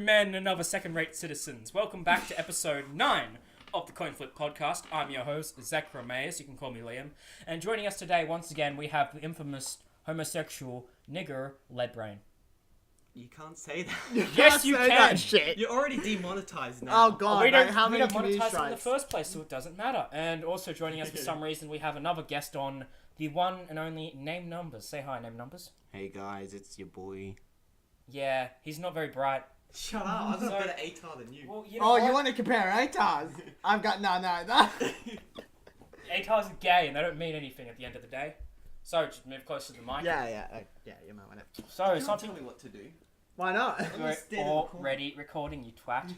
men and other second-rate citizens. Welcome back to episode 9 of the Coinflip podcast. I'm your host, Zach Romeus. You can call me Liam. And joining us today, once again, we have the infamous homosexual nigger, Leadbrain. You can't say that. Yes, you can. That shit. You're already demonetized now. Oh god, We don't, how we many don't monetize it in strikes? the first place, so it doesn't matter. And also joining us for some reason, we have another guest on, the one and only NameNumbers. Say hi, NameNumbers. Hey guys, it's your boy. Yeah, he's not very bright. Shut up, I've got a better ATAR than you. Well, you know Oh, you what? want to compare ATARs? I've got no. That. ATARs are gay and they don't mean anything at the end of the day. So, just move closer to the mic. Yeah, you might want to. So, You something... tell me what to do. Why not? We're already recording, you twat.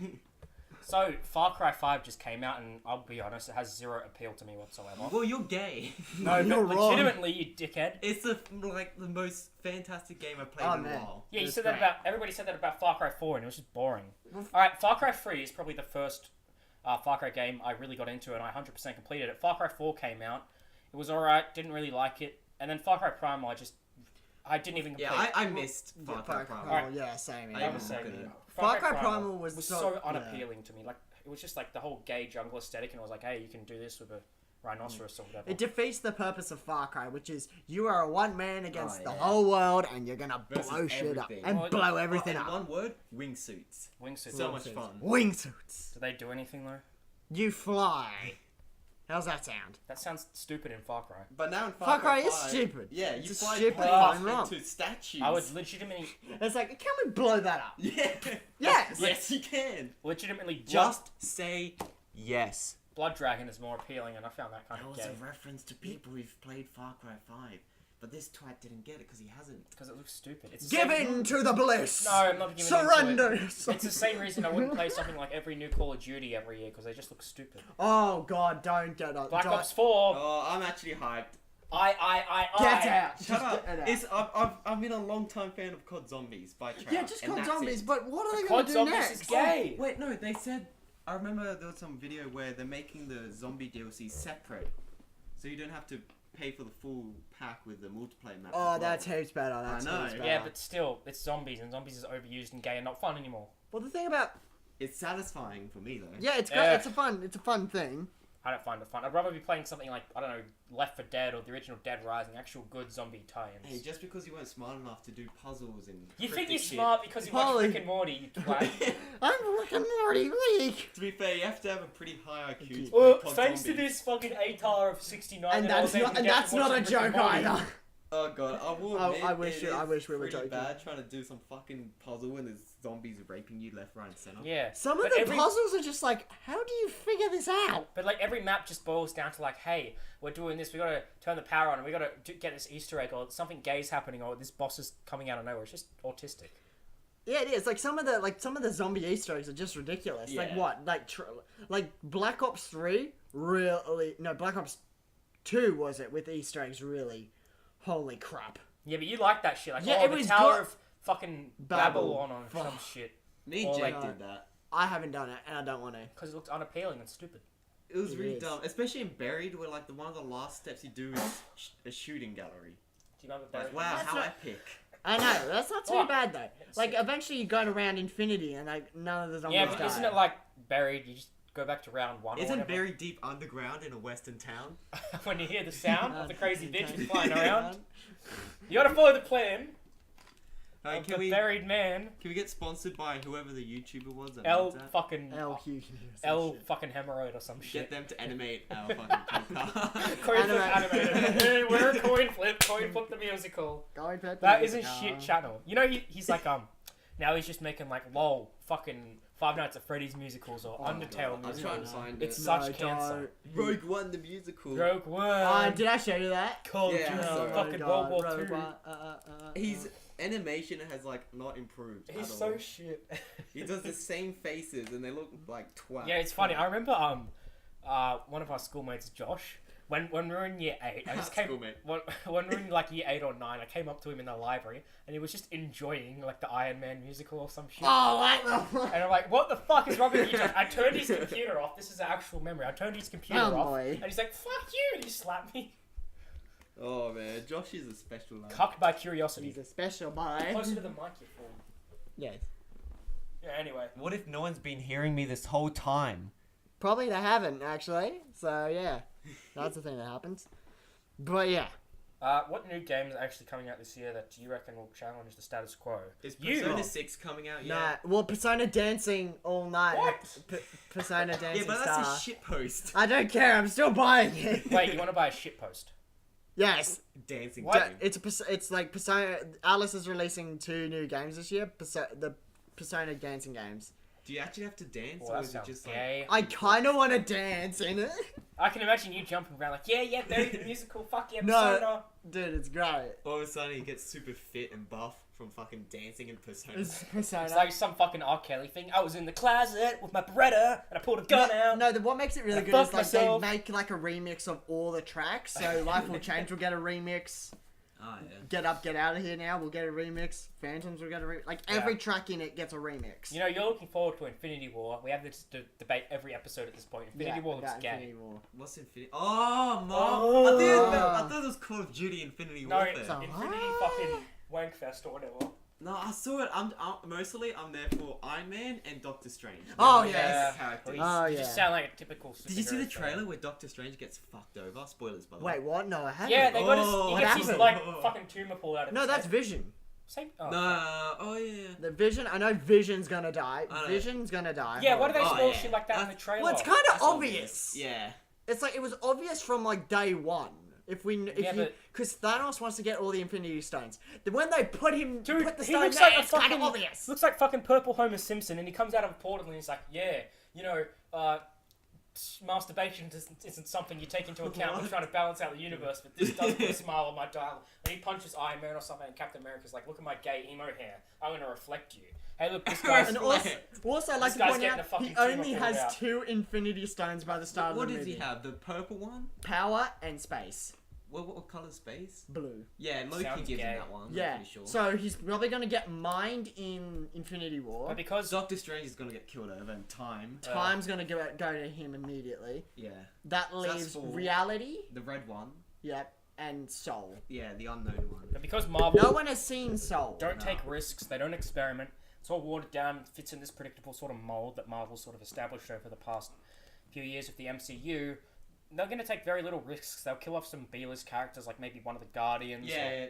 So, Far Cry 5 just came out, and I'll be honest, it has zero appeal to me whatsoever. Well, you're gay. No, You're but wrong. legitimately, you dickhead. It's the most fantastic game I've played in a while. Yeah, you It's said that great. about... Everybody said that about Far Cry 4, and it was just boring. Alright, Far Cry 3 is probably the first Far Cry game I really got into, and I 100% completed it. Far Cry 4 came out. It was alright, didn't really like it. And then Far Cry Primal, I didn't even complete. Yeah, I missed Far Cry Primal. Alright. Yeah, same. I Yeah. was Same gonna- here. Far Cry Primal was so unappealing to me. Like, it was just like the whole gay jungle aesthetic, and I was like, hey, you can do this with a rhinoceros or whatever. It defeats the purpose of Far Cry, which is you are a one man against the yeah. whole world, and you're gonna Versus blow shit up everything. and Well, blow everything in up. one word, wingsuits. Wingsuits. So much fun. Wingsuits. Do they do anything though? You fly. How's that sound? That sounds stupid in Far Cry. But now in Far Cry is 5, stupid. Yeah, It's you a fly stupid past fun romp. into statues. I would legitimately It's like, can we blow that up? Yeah. Yes. Yes, you can. jump. Just say yes. Blood Dragon is more appealing, and I found that kind That of was gay. a reference to people who've played Far Cry 5. But this twat didn't get it because he hasn't. Because it looks stupid. It's the Give same... in to the bliss. No, I'm not giving Surrender. into it. It's the same reason I wouldn't play something like every new Call of Duty every year, because they just look stupid. Oh god, don't get up. Black Ops 4, Oh, I'm actually hyped. Get out. Shut Just up. get out. It's, I've been a long time fan of COD Zombies by Trout. Yeah, just and COD that's Zombies, it. but what are they COD gonna do Zombies next? is gay. Wait, no, they said. I remember there was some video where they're making the zombie DLC separate, so you don't have to pay for the full pack with the multiplayer map. Oh, that's heaps better. That's I know. heaps better. Yeah, but still, it's zombies, and zombies is overused and gay and not fun anymore. Well, the thing about It's satisfying for me though. yeah, it's great. Yeah. It's a fun thing. I don't find it fun. I'd rather be playing something like, I don't know, Left 4 Dead or the original Dead Rising, actual good zombie tie-ins. Hey, just because you weren't smart enough to do puzzles and You think cryptic you're shit- smart because you watch Holy- Rick and Morty, you twat. I'm Rick and Morty weak. To be fair, you have to have a pretty high IQ. to Well, play COD thanks to Zombies. this fucking ATAR of 69 And that I was that's able not to and get that's from not a watching Rick and joke Morty. either. Oh god, I will I admit, wish it I is wish we were pretty joking. bad trying to do some fucking puzzle and there's zombies raping you left, right, and center. Yeah. Some of But the every- puzzles are just like, how do you figure this out? But like every map just boils down to like, hey, we're doing this, we gotta turn the power on, and we gotta get this Easter egg, or something gay's happening, or this boss is coming out of nowhere. It's just autistic. Yeah, it is. Like some of the zombie Easter eggs are just ridiculous. Like Yeah. what? Like Black Ops 3 really Black Ops 2 was it with Easter eggs really? Holy crap. Yeah, but you like that shit. Like, Yeah, oh, it the was Tower got- of fucking Babel. Babylon or some shit. Me Or and Jake like- did that. I haven't done it and I don't want to. Because it looks unappealing and stupid. It was It really is. dumb, especially in Buried, where like one of the last steps you do is a shooting gallery. Do you know what Like, wow, That's how not- epic! I know, that's not too Oh. bad though. Like eventually you go around infinity and like none of the zombies Yeah, but die. isn't it like Buried? You just go back to round 1 or Isn't whatever. Buried deep underground in a western town? When you hear the sound of the crazy bitches flying Yeah. around. You gotta follow the plan Hey, of the buried man. can we get sponsored by whoever the YouTuber was that L made that? fucking... L Hughes. L fucking hemorrhoid or some Get shit. them to animate our fucking podcast. Coinflip animated. We're Coinflip. Coinflip the musical. That is a shit channel. You know, he's like, now he's just making like, lol, fucking Five Nights at Freddy's musicals or Undertale I'm trying to musicals. find It's it. such cancer. Rogue One the musical. Rogue One. Did I show you that? Call of Yeah, Duty. I saw it. Fucking World War Rogue II. One, His animation has like not improved. He's at so all. shit. He does the same faces and they look like twat. Yeah, it's funny. I remember one of our schoolmates, Josh, when we were in year 8, I just came Schoolmate. when we were in like year 8 or 9, I came up to him in the library and he was just enjoying like the Iron Man musical or some shit. Oh, what the fuck? And I'm like, what the fuck is wrong with you, Josh? I turned his computer off. This is an actual memory. I turned his computer Oh, off, boy. and he's like, "Fuck you!" and he slapped me. Oh man, Josh is a special lad. Cucked by curiosity. He's a special boy. Closer to the microphone. Yes. Yeah. Anyway. What if no one's been hearing me this whole time? Probably they haven't, actually. So, yeah. That's the thing that happens. But, yeah. What new games are actually coming out this year that you reckon will challenge the status quo? Is You- Persona 6 coming out yet? Nah. Well, Persona Dancing all night. What? Persona Dancing Yeah, but Star. that's a shit post. I don't care. I'm still buying it. Wait, you want to buy a shitpost? Yes. Dancing What? game. It's like Persona. Alice is releasing 2 new games this year. The Persona Dancing games. Do you actually have to dance, Well, or that is it sounds just gay. I kind of want to dance in it. I can imagine you jumping around like, yeah, very musical, fuck yeah, No. Persona. Dude, it's great. all of a sudden he gets super fit and buff from fucking dancing in Persona? It's Persona. It's like some fucking R. Kelly thing. I was in the closet with my Beretta and I pulled a gun out. No, what makes it really I good is fucked like myself. they make like a remix of all the tracks. So Life Will Change will get a remix. Oh, yeah. Get Up, Get Out of Here Now will get a remix. Phantoms will get a remix. Like every track in it gets a remix. You know, you're looking forward to Infinity War. We have this debate every episode at this point. Infinity War looks about gay. Infinity War. What's Infinity? Oh, Mom! Oh. I thought it was Call of Duty Infinity No, Warfare. it's So- Infinity fucking Wankfest or whatever. No, I saw it. I'm there for Iron Man and Doctor Strange. Oh, They're my yes. favorite characters. Oh, You yeah. just sound like a typical superhero Did you see the fan. trailer where Doctor Strange gets fucked over? Spoilers, by the way. Wait, what? No, I haven't. Yeah, they got Oh, he gets his, what like, happened? fucking tumor pulled out of No, his that's head. Vision. Same. Oh, No, oh yeah. The Vision. I know Vision's gonna die. I know. Vision's gonna die. Yeah, why do they Oh, spoil yeah. shit like that in the trailer? Well, it's kind of That's obvious. Yeah. It's like it was obvious from like day one. Yeah, but- Because Thanos wants to get all the Infinity Stones. Then when they put Dude, the he stone looks there, like a it's kind of fucking obvious. looks like fucking purple Homer Simpson, and he comes out of a portal and he's like, yeah, you know, masturbation isn't something you take into account when What? trying to balance out the universe, but this does put a smile on my dial. And he punches Iron Man or something, and Captain America's like, look at my gay emo hair. I'm gonna reflect you. Hey, look, this guy's... And also, I like This to guy's point getting a out, fucking he tumor only pulled has out. 2 Infinity Stones by the start What of the does movie. he have? The purple one? Power and space. What color space? Blue. Yeah, Loki Sounds gives gay. him that one. I'm Yeah. pretty sure. So he's probably going to get mined in Infinity War. But because... Doctor Strange is gonna get killed over in time. Time's going to go to him immediately. Yeah. That So that's leaves 4. reality. The red one. Yep. And Soul. Yeah, the unknown one. But because Marvel No one has seen Soul. don't No. take risks, they don't experiment, it's all watered down, fits in this predictable sort of mold that Marvel sort of established over the past few years with the MCU. They're going to take very little risks. They'll kill off some B-list characters, like maybe one of the Guardians. Yeah,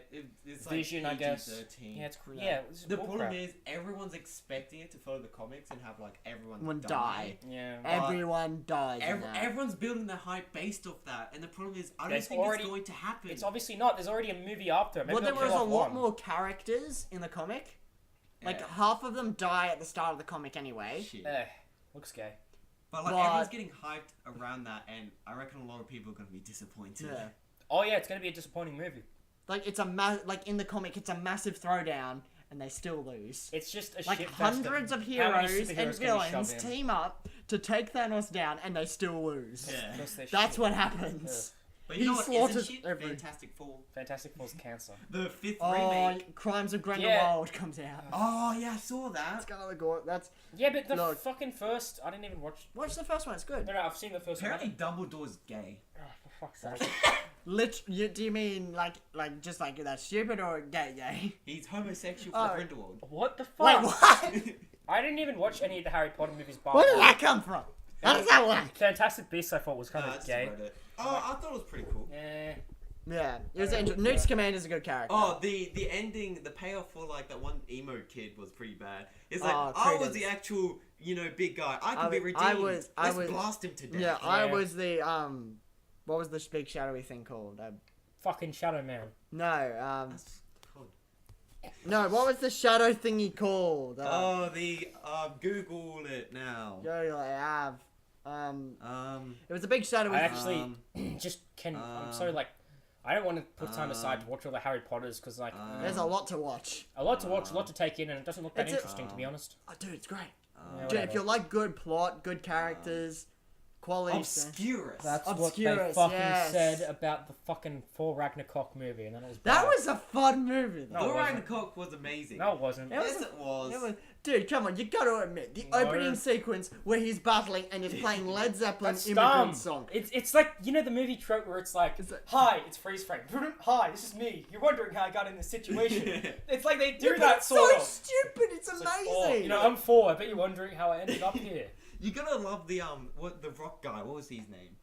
it's like Vision, I guess. PG-13. Yeah, it's Yeah. yeah. This is The bullcrap. problem is everyone's expecting it to follow the comics and have like everyone Everyone die. die. Yeah. Everyone dies. in that. Everyone's building their hype based off that, and the problem is I don't There's think already- it's going to happen. It's obviously not. There's already a movie after. Maybe Well, there they'll was kill a off lot one. more characters in the comic. Like Yeah. half of them die at the start of the comic anyway. Shit. Looks gay. But like But- everyone's getting hyped around that, and I reckon a lot of people are going to be disappointed. Yeah. Oh yeah, it's going to be a disappointing movie. Like it's like in the comic, it's a massive throwdown, and they still lose. It's just a Like shit fest hundreds of how many heroes and superheroes can we villains shove in? team up to take Thanos down, and they still lose. Yeah. Because they're That's shit. what happens. But He you know what slaughters isn't shit? every- Fantastic Four. Fantastic Four's cancer. The 5th Oh, remake. Crimes of Yeah. Grindelwald comes out. Oh yeah, I saw That's that. kind of the gore. That's Yeah, but the Look. fucking first, I didn't even watch. watch the first one. It's good. No, I've seen the first Apparently one. Dumbledore's gay. Oh, for fuck's sake. Do you mean like just like that stupid or gay? He's homosexual Oh. for Grindelwald. What the Wait, fuck? what? I didn't even watch any of the Harry Potter movies. Bar Where did one. that come from? How does that work? Fantastic Beasts, I thought was kind I of just gay. read it. Oh, I thought it was pretty cool. Yeah. Yeah, it was Newt Scamander's a good character. Oh, the ending, the payoff for like that one emo kid was pretty bad. It's like Oh, I was Credence. the actual, big guy. I I can be was- redeemed. I was- Let's was- blast him to death. Yeah, I Yeah. was the what was the big shadowy thing called? Fucking Shadow Man. No, That's cool. no, what was the shadow thingy called? Oh, the Google it now. It was a big shadowy. I actually Um, just can. I'm so like. I don't want to put time aside to watch all the Harry Potters because like There's a lot to watch. a lot to watch, a lot to take in, and it doesn't look that It's a- interesting to be honest. Oh, dude, it's great. Yeah, Dude, whatever. if you like good plot, good characters, quality. Obscurus. That's what they Obscurus, fucking yes. said about the fucking Thor Ragnarok movie, and then it was That bad. was a fun movie. No, Though. it Thor wasn't. Ragnarok was amazing. No, it wasn't. Yes, it was. Dude, come on, you gotta admit, the No. opening sequence where he's battling and is playing Led Zeppelin That's Immigrant dumb. Song. It's like, you know the movie trope where it's like, Is it- hi, it's freeze frame. Hi, this is me. You're wondering how I got in this situation. It's like they do Yeah, but that it's sort so of. stupid, it's It's like, amazing. oh, you know, I'm four. I bet you're wondering how I ended up here. You gotta love the the rock guy. What was his name?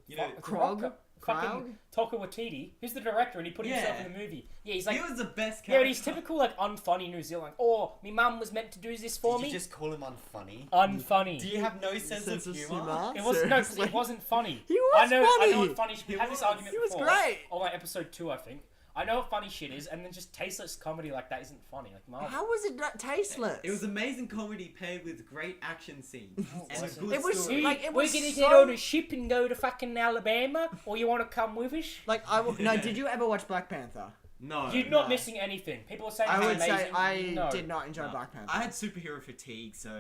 You know, Krog? Fucking Taika Waititi, who's the director, and he put himself Yeah. in the movie. Yeah, he's like, he was the best character. yeah, but he's typical like unfunny New Zealand. Oh, me mum was meant to do this for Did me. you just call him unfunny? Unfunny. Do you have no sense of humor? It was no, Seriously. it wasn't funny. He was I know funny. what funny. We He had this was. argument He was before. great. On like episode 2, I think. I know what funny shit is, and then just tasteless comedy like that isn't funny. Like Marvel. How was it not tasteless? It was amazing comedy paired with great action scenes and a wasn't. good It was story. like- it We're was gonna so- get on a ship and go to fucking Alabama, or you want to come with us? Like, no, did you ever watch Black Panther? No, You're not no. missing anything. People are saying I it's would amazing. say I No. did not enjoy No. Black Panther. I had superhero fatigue, so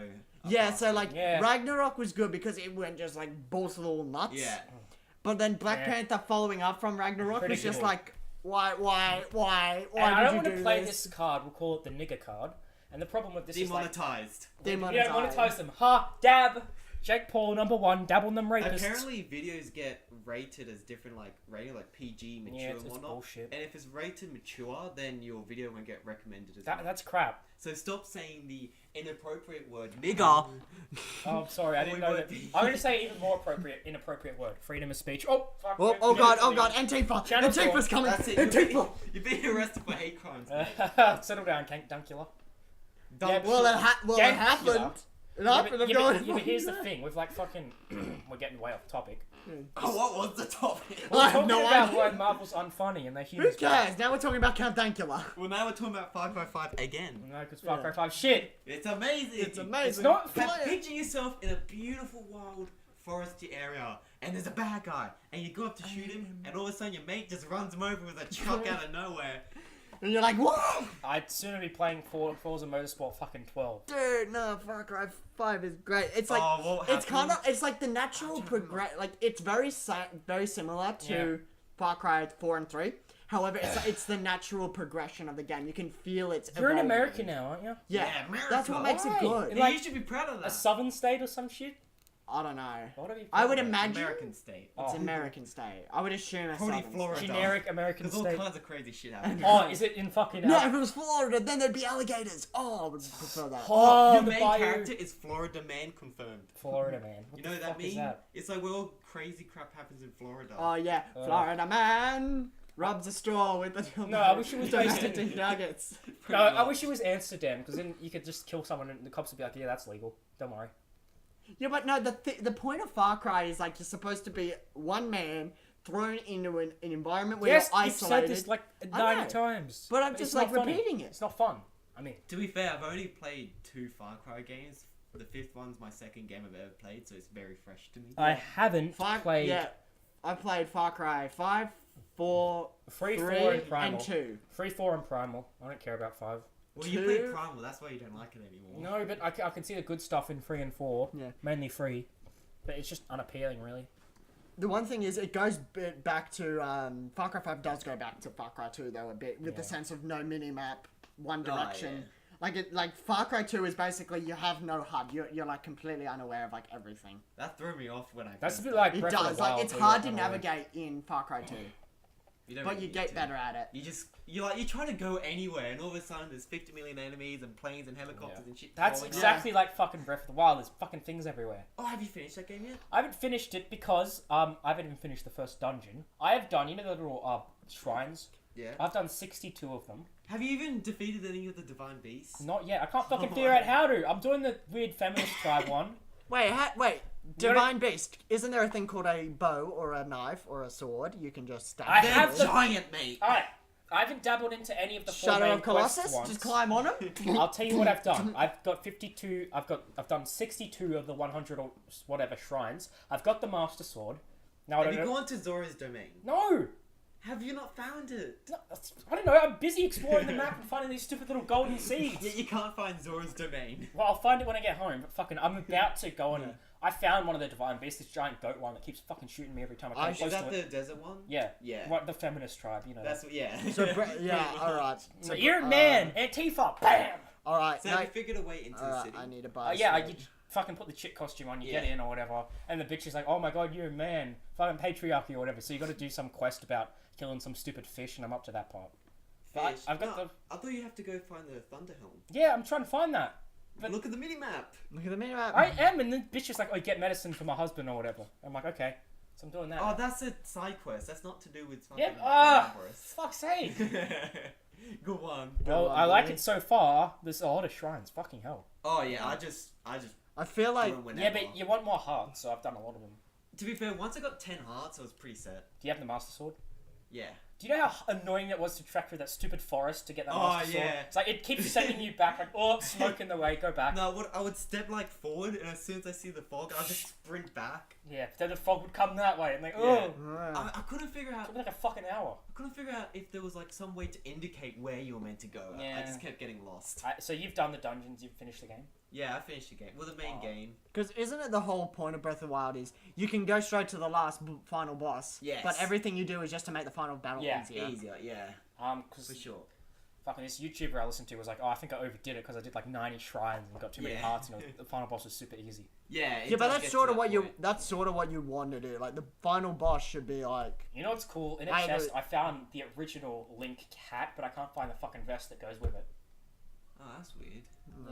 I Yeah, passed so it. like Yeah. Ragnarok was good because it went just like balls to the wall nuts. yeah. But then Black Yeah. Panther following up from Ragnarok was just Predictable. like, why And I did don't you want to do play this card. We'll call it the nigger card. And the problem with this Demonetized. is like, you Demonetized. don't monetize them. Ha! Dab! Jake Paul, #1, dabble them rapists. Apparently, videos get rated as different, like rating, like PG, mature, Yeah, and it's whatnot. bullshit. And if it's rated mature, then your video won't get recommended as That, well. that's crap. So stop saying the inappropriate word nigger. Oh, I'm sorry, I didn't know that. I'm going to say even more inappropriate word. Freedom of speech. Oh, fuck. Oh god, Antifa! Channel Antifa's four. coming! That's it. Antifa! You're being arrested for hate crimes. Settle down, Tank Dunkula. Dumb yeah, Well, shit. it happened. It happened, I'm going. but here's the thing. With like fucking... we're getting way off topic. Oh, what was the topic? I have Talking no about idea. why Marvel's unfunny and they're Who humans. cares? Now we're talking about Count Dankula. Well, now we're talking about 5x5 again. No, because Far Yeah. Cry 5 shit. It's amazing. It's amazing. It's not Play it. Picture yourself in a beautiful, wild, foresty area, and there's a bad guy, and you go up to shoot him, and all of a sudden your mate just runs him over with a truck out of nowhere. And you're like, whoa! I'd sooner be playing Forza Motorsport fucking 12. Dude, no, Far Cry 5 is great. It's like, Oh, what it's kind of, happened? it's like the natural progress, like, it's very very similar to Yeah. Far Cry 4 and 3. However, it's the natural progression of the game. You can feel it's You're an evolving. American now, aren't you? Yeah, Yeah, America. that's what makes it Why? good. Yeah, Like- you should be proud of A that. southern state or some shit? I don't know. What are you I would talking about? imagine American state. it's Oh. American state. I would assume it's Probably southern Florida. state. Generic American There's all state. kinds of crazy shit happening. Oh, is it in fucking... No, if it was Florida, then there'd be alligators. Oh, I would prefer that. Oh, Your the main bayou. character is Florida man confirmed. Florida, man. What You the know what that fuck is means? that? It's like where all crazy crap happens in Florida. Oh yeah, Florida man rubs a straw with the No, I wish it was based in- domestic nuggets. No, I wish it was Amsterdam, because then you could just kill someone and the cops would be like, yeah, that's legal. Don't worry. Yeah, but no, the point of Far Cry is like you're supposed to be one man thrown into an environment where Yes, you're you've said isolated. this like I 90 know. times. But I'm it's just, not like, funny. repeating it. It's not fun. I mean, To be fair, I've only played 2 Far Cry games. The 5th one's my second game I've ever played, so it's very fresh to me. I haven't played Yeah, I played Far Cry 5, 4, 3, 3, 4, and Primal. and 2. 3, 4, and Primal. I don't care about 5. Well, you 2. played Primal, that's why you don't like it anymore. No, but I can see the good stuff in 3 and 4. Yeah. Mainly 3. But it's just unappealing, really. The one thing is, it goes back to Far Cry 5 does go back to Far Cry 2 though a bit with the Yeah. sense of no mini map, one Oh, direction. Like Far Cry 2 is basically you have no HUD. You're like completely unaware of like everything. That threw me off when I That's a first bit started. like It Breath of does. the Like Wild, it's where hard to you're unaware. navigate in Far Cry 2, You don't but really you need get to. better at it. You're trying to go anywhere, and all of a sudden there's 50 million enemies and planes and helicopters Yeah. and shit. That's falling. exactly like fucking Breath of the Wild. There's fucking things everywhere. Oh, have you finished that game yet? I haven't finished it because I haven't even finished the first dungeon. I have done, you know, the little shrines. Yeah. I've done 62 of them. Have you even defeated any of the divine beasts? Not yet. I can't fucking Come figure on. out how to. I'm doing the weird feminist tribe one. Wait, wait. You Divine Beast. Isn't there a thing called a bow or a knife or a sword? You can just stab. I They're have the- giant, mate. Alright. I haven't dabbled into any of the 4 Shadow main of Colossus. quests once. Just climb on him. I'll tell you what I've done. I've got 52. I've done 62 of the 100 or whatever shrines. I've got the Master Sword. Now I Have don't you know. gone to Zora's domain? No. Have you not found it? I don't know. I'm busy exploring the map and finding these stupid little golden seeds. Yeah, you can't find Zora's domain. Well, I'll find it when I get home. But fucking, I'm about to go and I found one of the divine beasts, this giant goat one that keeps fucking shooting me every time I come Is close that to the it. desert one? Yeah. Yeah. What the feminist tribe, you know. That's what. Yeah. So alright. So you're a man, Antifa, bam. Alright, So have you figured a way into the city? I need to buy Yeah, a you sword. fucking put the chick costume on, you Yeah. get in or whatever, and the bitch is like, oh my god, you're a man, fucking patriarchy or whatever. So you got to do some quest about killing some stupid fish, and I'm up to that part. But Fish? I've got No, I thought you have to go find the Thunder Helm. Yeah, I'm trying to find that. But Look at the mini map. Look at the minimap. I am, and then bitch is like, oh, get medicine for my husband or whatever. I'm like, okay, so I'm doing that. Oh, that's a side quest. That's not to do with fucking Yep. forest. Fuck's sake. Good one. Well, I like it so far. There's a lot of shrines. Fucking hell. Oh yeah, I just I feel like do them Yeah, whenever. but you want more hearts, so I've done a lot of them. To be fair, once I got 10 hearts, I was pretty set. Do you have the Master Sword? Yeah. Do you know how annoying it was to track through that stupid forest to get that Oh, Master Sword? yeah. It's like, it keeps sending you back, like, oh, smoke in the way, go back. No, I would step like forward, and as soon as I see the fog, I'll just sprint back. Yeah, but then the fog would come that way, and like, Yeah. oh. I couldn't figure out. Took me like a fucking hour. I couldn't figure out if there was like some way to indicate where you were meant to go. I Yeah. just kept getting lost. So you've done the dungeons, you've finished the game? Yeah, I finished the game. Well, the main Oh. game. because isn't it the whole point of Breath of the Wild is you can go straight to the last final boss. Yes. But everything you do is just to make the final battle Yeah. easier. Easier, yeah, Because for sure. fucking this YouTuber I listened to was like, oh, I think I overdid it because I did like 90 shrines and got too many Yeah. hearts, and the final boss was super easy. Yeah, it Yeah, but does that's get sort to of that what you point. that's sort of what you want to do. Like the final boss should be like You know what's cool? In a I chest, agree. I found the original Link hat, but I can't find the fucking vest that goes with it. Oh, that's weird.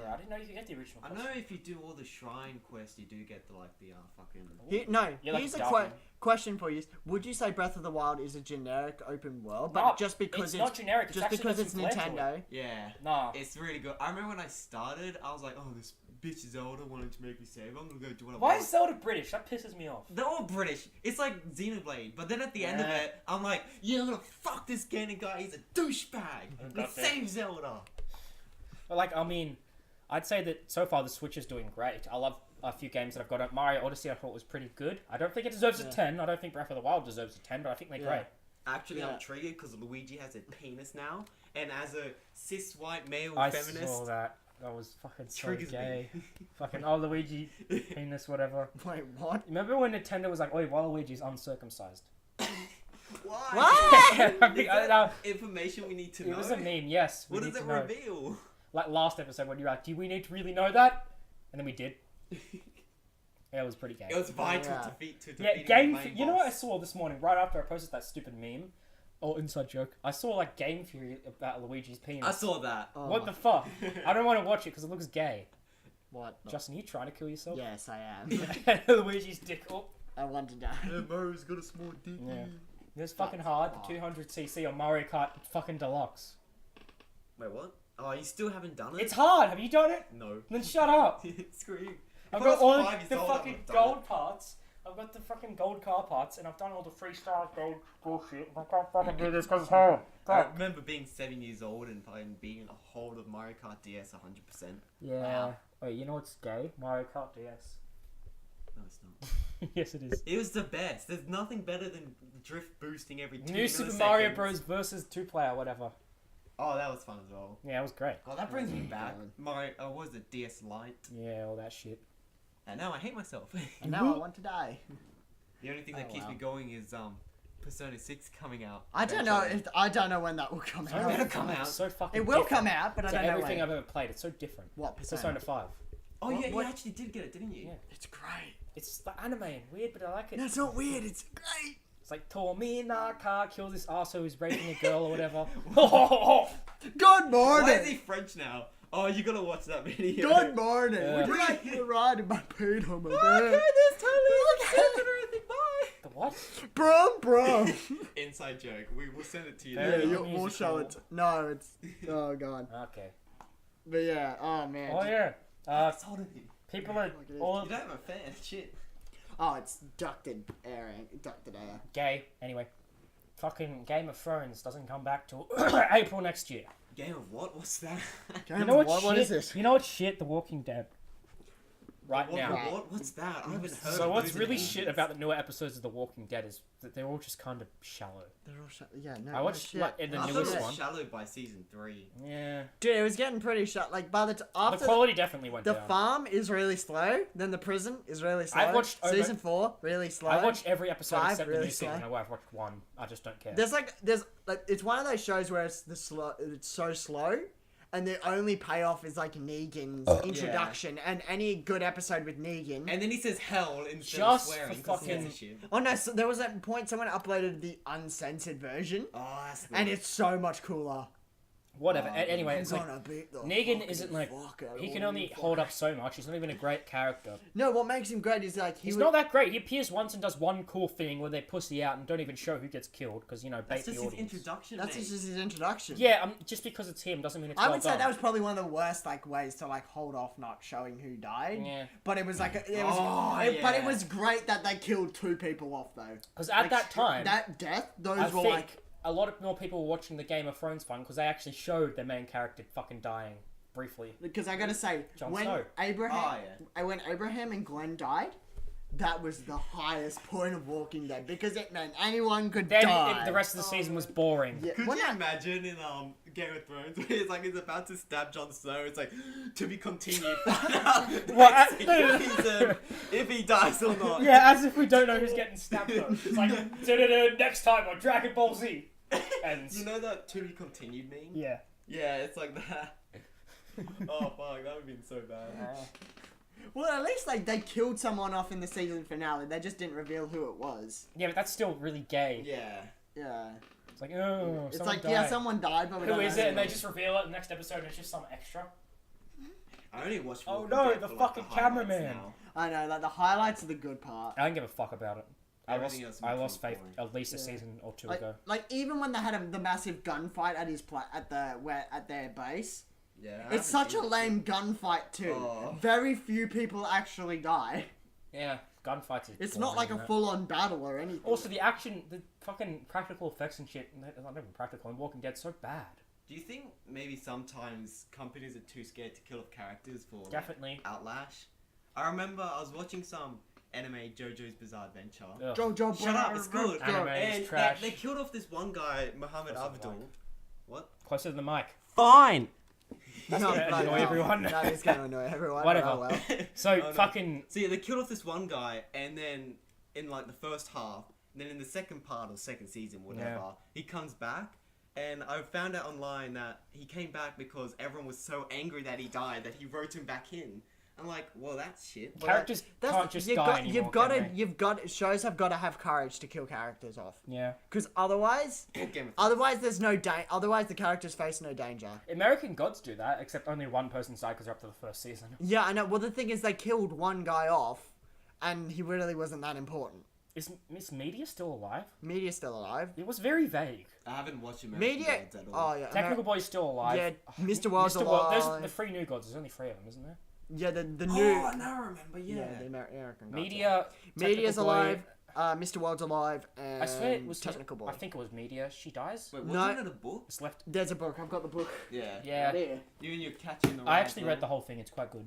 Yeah, I didn't know you could get the original. I costume. know if you do all the shrine quests, you do get the fucking. You're like here's a Darwin. question for you. Would you say Breath of the Wild is a generic open world, but No, just because it's not generic. It's just actually because got it's some flair to it. Nintendo? Yeah, Nah. it's really good. I remember when I started, I was like, oh, this bitch Zelda wanted to make me save. I'm gonna go do what I Why want. is Zelda British? That pisses me off. They're all British. It's like Xenoblade, but then at the end of Yeah. it, I'm like, yeah, I'm gonna fuck this Ganon guy. He's a douchebag. got Let's that. save Zelda. But like, I mean, I'd say that so far the Switch is doing great. I love a few games that I've got. Mario Odyssey I thought was pretty good. I don't think it deserves a 10. I don't think Breath of the Wild deserves a 10, but I think they're Yeah. great. Actually, Yeah. I'm triggered because Luigi has a penis now, and as a cis white male I feminist, saw that. That was fucking so triggers gay. me. Fucking oh Luigi, penis, whatever. Wait, what? Remember when Nintendo was like, "Oh, Waluigi's uncircumcised"? Why? What? I Is think- I don't know. that information we need to It know? was a meme. Yes, we What need does to it know. reveal? Like last episode when you were like, "Do we need to really know that?" And then we did. Yeah, it was pretty gay. It was vital Yeah. to defeat. Yeah, defeating game. the main You know what I boss. saw this morning right after I posted that stupid meme? Oh, inside joke. I saw like Game Theory about Luigi's penis. I saw that. Oh, What the fuck? I don't want to watch it because it looks gay. What? Justin, you trying to kill yourself? Yes, I am. Luigi's dick. Oh, I want to die. Mario's got a small dick. yeah. It's fucking hard. The 200cc on Mario Kart fucking Deluxe. Wait, what? Oh, you still haven't done it? It's hard. Have you done it? No. Then shut up. Screw you. I've When I got was all 5 years the old, I fucking would've done gold parts. I've got the fucking gold car parts, and I've done all the 3-star gold bullshit. I can't fucking do this because it's hard. I Fuck. remember being 7 years old and fucking being a hold of Mario Kart DS 100%. Yeah. Wow. Wait, you know what's gay? Mario Kart DS. No, it's not. Yes, it is. It was the best. There's nothing better than drift boosting every 2 New Super milliseconds. Mario Bros. Versus 2-player, whatever. Oh, that was fun as well. Yeah, it was great. God, that brings me back. God. Mario, what was it, DS Lite? Yeah, all that shit. And now I hate myself. And now I want to die. The only thing that Oh, keeps wow. me going is Persona 6 coming out. I don't know when that will come Sorry, out. it'll come out. So fucking It will different come out, but I to don't know everything when. I've ever played. It's so different. What Persona 5. Oh What- yeah, what- you actually did get it, didn't you? Yeah. It's great. It's like anime and weird, but I like it. No, it's not weird. It's great. It's like Tominaka kills this arsehole who's raping a girl or whatever. Good Why is he morning. French now? Oh, you gotta watch that video. Good morning. Yeah. Would you like to ride in my peed on my Okay, bed? there's totally accepted or anything. Bye. The what? Bro. Inside joke. We will send it to you. Yeah, Very later. we'll show it. No, it's. Oh god. Okay. But yeah. Oh man. Oh yeah. It's older than you. People are Look at all You don't have a fan. Shit. Oh, it's ducted air. Ducted air. gay. Anyway, fucking Game of Thrones doesn't come back till April next year. Game of what? What's that? You know what shit? What is this? You know what shit? The Walking Dead. right What, now. What's that? I haven't heard. So of what's those really names. shit about the newer episodes of The Walking Dead is that they're all just kind of shallow. They're all yeah, no. I watched no like in the I thought it newest was one. shallow by season 3. Yeah, Dude, it was getting pretty shut. Like by the after the quality definitely went the down. farm is really slow. Then the prison is really slow. I've watched over- season 4 really slow. I watched every episode 5 except the really new season. slow. No, I've watched one. I just don't care. There's like it's one of those shows where it's it's so slow, and the only payoff is like Negan's introduction and any good episode with Negan. And then he says hell instead Just of swearing. for 'cause fucking- censorship. Oh no! So there was that point someone uploaded the uncensored version, Oh, that's the and it's so much cooler. Whatever. Oh, anyway, I'm it's like gonna beat the Negan fucking isn't like fuck out he of can all only you hold up so much. He's not even a great character. No, what makes him great is like He's not that great. He appears once and does one cool thing where they pussy out and don't even show who gets killed because bait That's the just his audience. introduction. That's mate. just his introduction. Yeah, just because it's him doesn't mean it's I well would say done. that was probably one of the worst like ways to like hold off not showing who died. Yeah. But it was like but it yeah. was great that they killed 2 people off though. Because at that time, that death, those I were think like a lot of more people were watching the Game of Thrones one because they actually showed their main character fucking dying briefly. because I gotta say Jon when Snow. when Abraham and Glenn died, that was the highest point of Walking Dead because it meant anyone could Then die. the rest of the season was boring. Yeah, Could well, you no, imagine in Game of Thrones where it's like he's about to stab Jon Snow? It's like to be continued. Well, if he dies or not. Yeah, as if we don't know who's getting stabbed though. It's like, next time on Dragon Ball Z. Ends. You know that to be continued meme? Yeah. Yeah, it's like that. Oh fuck, that would have been so bad. well, at least like they killed someone off in the season finale. They just didn't reveal who it was. Yeah, but that's still really gay. Yeah. Yeah. It's like, oh, It's someone like, died. yeah, someone died, but we Who don't is know it? And they was. just reveal it in the next episode and it's just some extra. I only watched. Oh Walking no, Dead the for, fucking the highlights cameraman. now. I know, like the highlights are the good part. I don't give a fuck about it. Everything else I makes lost me faith boring. at least a Yeah. season or two Like, ago. like even when they had the massive gunfight at their base, Yeah. it's such a lame gunfight too. Oh. Very few people actually die. Yeah, gunfights is It's not boring, like a isn't it? full-on battle or anything. Also, the action, the fucking practical effects and shit, not even practical, in Walking Dead so bad. Do you think maybe sometimes companies are too scared to kill off characters for like, Definitely. outlash? I remember I was watching some anime, JoJo's Bizarre Adventure. Ugh. Jojo, Shut up, it's good. Anime is And trash. they killed off this one guy, Muhammad Closer to the Abdul. mic. What? Closer to the mic. Fine. That's No, gonna no, annoy no. everyone. That is gonna annoy everyone. Whatever. Oh, well. So, Oh, no. fucking... So yeah, they killed off this one guy, and then in like the first half, and then in the second part or second season, whatever, Yeah. he comes back. And I found out online that he came back because everyone was so angry that he died that he wrote him back in. I'm like, well, that's shit. Characters can't just die anymore, can they? Shows have got to have courage to kill characters off. Yeah. Because otherwise, Game of Thrones. there's no otherwise the characters face no danger. American Gods do that, except only one person's died because they're up to the first season. Yeah, I know. Well, the thing is, they killed one guy off, and he really wasn't that important. Is Miss Media still alive? Media's still alive. It was very vague. I haven't watched American Media. Gods at all. Oh yeah. Technical Boy's still alive. Yeah, Mr. World's Mr. World, alive. there's the 3 new gods. There's only 3 of them, isn't there? Yeah, the new. Oh, now I remember. Yeah. the American. Gods, Media. yeah. Media's Technical Boy- alive. Mr. World's alive, and I swear it was Technical Boy. I think it was Media. She dies. Wait, No. wasn't it a book? It's left. There's a book. I've got the book. Yeah. Yeah. There. You and your catching the. I actually read the whole thing. It's quite good.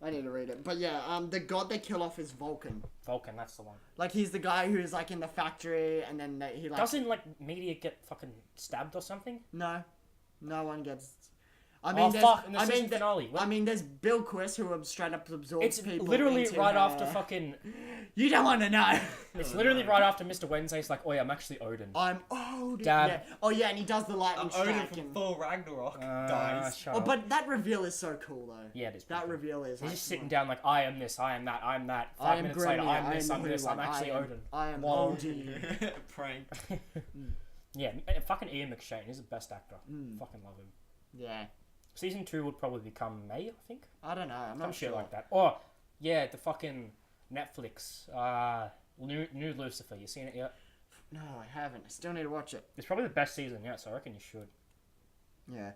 I need to read it. But yeah, the god they kill off is Vulcan. Vulcan, that's the one. Like he's the guy who's like in the factory, and then he like Doesn't like Media get fucking stabbed or something? no one gets. I Oh, mean, there's, fuck, in the I season mean, finale. I mean, there's Bill Quist who straight up absorbs It's people. literally into right her- after fucking. You don't want to know. It's literally right after Mr. Wednesday's like, oh yeah, I'm actually Odin. I'm Odin. Dad. Yeah. Oh yeah, and he does the lightning Odin strike. from And... Thor Ragnarok dies. Shut Oh, up. but that reveal is so cool though. Yeah, it is. That pretty reveal is. cool. He's like, just sitting down like, I am this, I am that, I am that. I 5 am minutes later, Grimmy, I'm this, I am I'm this, I'm Hoodwink, actually I am- Odin. I am Lol. Odin. Prank. Yeah, fucking Ian McShane, he's the best actor. Fucking love him. Yeah. Season 2 would probably become May, I think. I don't know. I'm Some not shit sure. like that. Or, yeah, the fucking Netflix, new Lucifer. You seen it yet? No, I haven't. I still need to watch it. It's probably the best season yet, so I reckon you should. Yeah.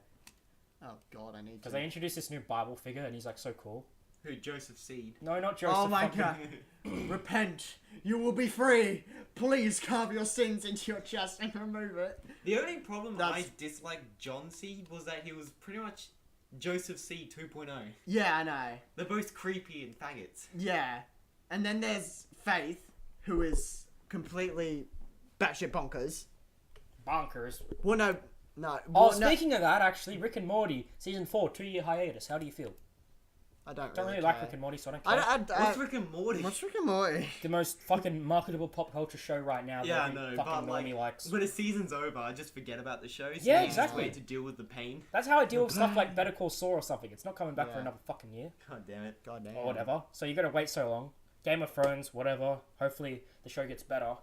Oh God, I need to. Because they introduced this new Bible figure, and he's like so cool. Who? Joseph Seed. No, not Joseph. Oh my fucking- God. Repent. You will be free. Please carve your sins into your chest and remove it. The only problem That's- I disliked John Seed was that he was pretty much Joseph C 2.0. Yeah, I know. They're both creepy and faggots. Yeah. And then there's Faith, who is completely batshit bonkers. Bonkers. Well, no. Oh, Well, no, speaking of that, actually, Rick and Morty, season 4, 2-year hiatus. How do you feel? I don't Don't really really like care. Rick and Morty, so I don't care. What's Rick and Morty? What's Rick and Morty? The most fucking marketable pop culture show right now. Yeah, I that know, every but fucking like, normie likes. when a season's over, I just forget about the show. So Yeah, it's just exactly. a way to deal with the pain. That's how I deal with stuff like Better Call Saul or something. It's not coming back for Yeah. another fucking year God damn it. God damn. or whatever. So you gotta wait so long. Game of Thrones, whatever. Hopefully the show gets better.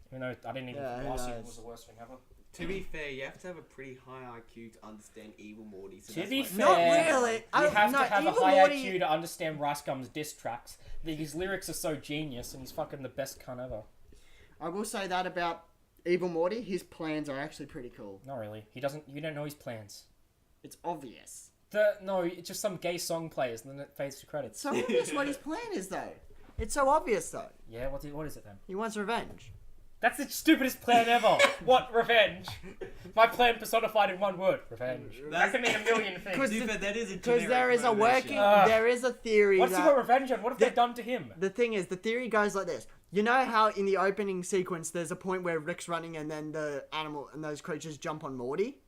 Even though I didn't even Yeah, think who last season knows? was the worst thing ever. To be fair, you have to have a pretty high IQ to understand evil Morty. So To that's be why- fair, Not really. You have to have a Evil high Morty- IQ to understand Rice Gum's diss tracks. His lyrics are so genius, and he's fucking the best cunt ever. I will say that about Evil Morty. His plans are actually pretty cool. Not really. He doesn't. You don't know his plans. It's obvious. No, it's just some gay song plays, and then it fades to credits. It's so obvious what his plan is, though. It's so obvious, though. Yeah, what is it then? He wants revenge. That's the stupidest plan ever. What? Revenge. My plan personified in one word. Revenge. That can mean a million things. Because To be fair, that is a Because generic there is a motivation. working, there is a theory What's he that got revenge on? What have they done to him? the thing is, the theory goes like this. You know how in the opening sequence, there's a point where Rick's running and then the animal and those creatures jump on Morty,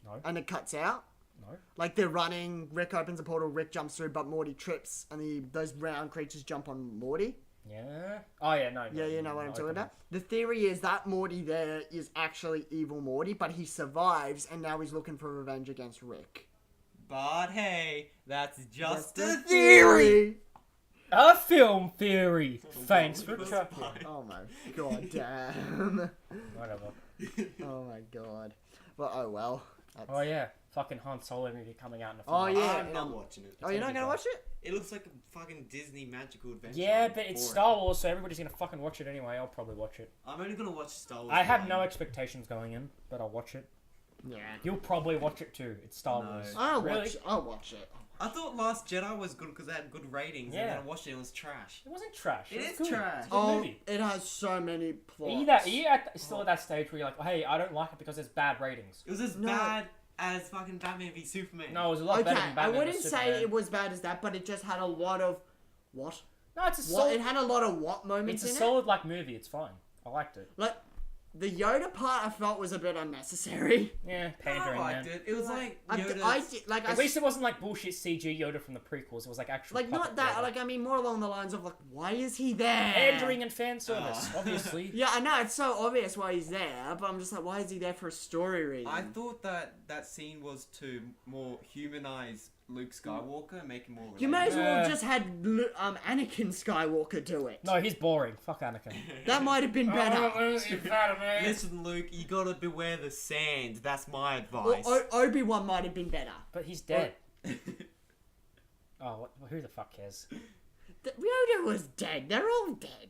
No. and it cuts out. No. Like they're running, Rick opens a portal, Rick jumps through, but Morty trips, and those round creatures jump on Morty. Yeah. Oh yeah, no. Yeah, you know what I'm no, talking open about. The theory is that Morty there is actually evil Morty, but he survives, and now he's looking for revenge against Rick. But hey, that's just That's a the theory. A film theory. Thanks for That's checking. fine. Oh my god, damn. Whatever. Oh my god. But oh well. That's... Oh yeah, fucking Han Solo movie coming out in a few Oh, months. yeah. I'm not watching it. Oh, you're not gonna watch it? It looks like a fucking Disney magical adventure. Yeah, but it's Boring. Star Wars, so everybody's gonna fucking watch it anyway. I'll probably watch it. I'm only gonna watch Star Wars. I have one. no expectations going in, but I'll watch it. Yeah. You'll probably watch it too. It's Star No. Wars. I'll Really? watch it. I thought Last Jedi was good because it had good ratings, and Yeah. then I watched it and it was trash. It wasn't trash. It was is good. trash. It's a good Oh, movie. it has so many Are plots. you still at that stage where you're like, hey, I don't like it because there's bad ratings? It was as No. bad as fucking Batman v Superman. No, it was a lot Okay, better than Batman I wouldn't vs say Superman. it was bad as that, but it just had a lot of what? No, it's a What? solid. It had a lot of what moments It's a in solid like movie. It's fine. I liked it. it. Like the Yoda part, I felt was a bit unnecessary. Yeah, I pandering, liked man. it. It was like I Yoda's... did, like At least it wasn't like bullshit CG Yoda from the prequels. It was like actual. like not puppet that. Yoda. Like I mean, more along the lines of like, why is he there? Pandering and fan service, obviously. Yeah, I know it's so obvious why he's there, but I'm just like, why is he there for a story reason? I thought that scene was to more humanize Luke Skywalker and make him more relatable. You may as well Yeah. just had Anakin Skywalker do it. No, he's boring. Fuck Anakin. That might have been better. Listen, Luke, you gotta beware the sand. That's my Or advice. Obi-Wan might have been better. But he's dead. Oh, who the fuck cares? Yoda was dead. They're all dead.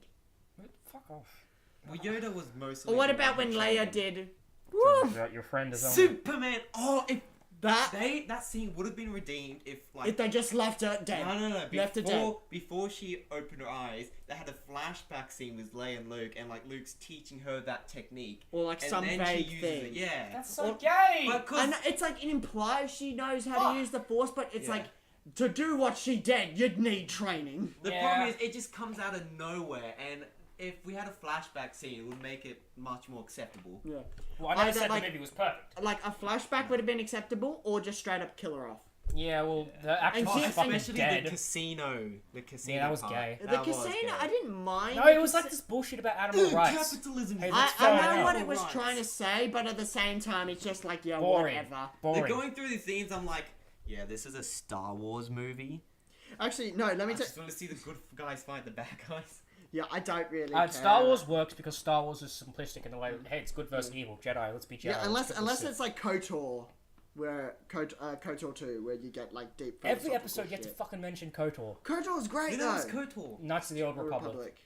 Fuck off. Well, Yoda was mostly... Or what about when Leia did? Talking Woof, about your friend is on. Superman! Oh, if that that scene would have been redeemed if, like... if they just left her dead. No. Left her dead. Before she opened her eyes, they had a flashback scene with Leia and Luke, and like Luke's teaching her that technique. Or like And some then she vague uses thing. it. Yeah. That's so Or- gay. But 'cause- And it's like it implies she knows how Fuck. to use the Force, but it's Yeah. like to do what she did, you'd need training. The Yeah. problem is, it just comes out of nowhere, and if we had a flashback scene, it would make it much more acceptable. Yeah. Well, I never Either, said like- the movie was perfect. Like a flashback would have been acceptable, or just straight up kill her off. Yeah, well, the actress And is he's- fucking Especially dead. the casino. The casino. Yeah, that was part. gay. The That was casino, gay. I didn't mind. No, the it was like casi- this bullshit about animal rights. Capitalism. Hey, I that's fair know enough. what it was Rights. trying to say, but at the same time, it's just like, yeah, Boring. whatever. Boring. They're going through these scenes. I'm like, yeah, this is a Star Wars movie. Actually, no, let me I tell. just want to see the good guys fight the bad guys. Yeah, I don't really. care. Star Wars works because Star Wars is simplistic in the way, hey, it's good versus evil. Jedi, let's be Jedi. Yeah, let's get unless this it's like KOTOR, where KOTOR 2, where you get like deep. Every philosophical episode gets to shit. fucking mention KOTOR. KOTOR's great You though. know, it's KOTOR. Knights of the Old Republic.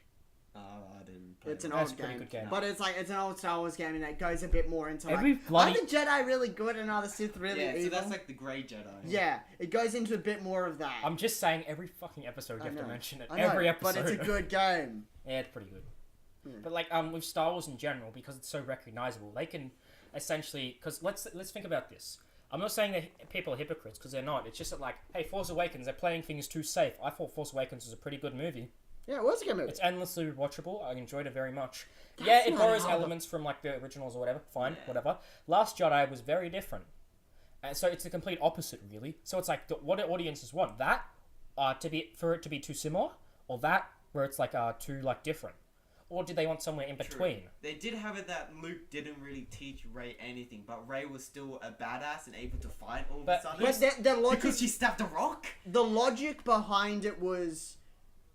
I didn't play It's an that. That's old a pretty game, good game. but it's an old Star Wars game, and it goes a bit more into Every like, bloody- are the Jedi really good and are the Sith really Yeah, so evil? that's like the Grey Jedi. Yeah, it goes into a bit more of that. I'm just saying, every fucking episode you I have to know. mention it. I know, Every episode. but it's a good game. Yeah, it's pretty good. Yeah. But like with Star Wars in general, because it's so recognizable, they can essentially because let's think about this. I'm not saying that people are hypocrites, because they're not. It's just that, like, hey, Force Awakens, they're playing things too safe. I thought Force Awakens was a pretty good movie. Yeah, it was a good movie. It's endlessly watchable. I enjoyed it very much. That's Yeah, it not borrows how elements from, like, the originals or whatever. Fine, whatever. Last Jedi was very different. And so it's the complete opposite, really. So it's like, what do audiences want? That, for it to be too similar? Or that, where it's, like, too, like, different? Or did they want somewhere in between? They did have it that Luke didn't really teach Rey anything, but Rey was still a badass and able to fight all of a sudden. But the logic, Because she stabbed a rock? the logic behind it was...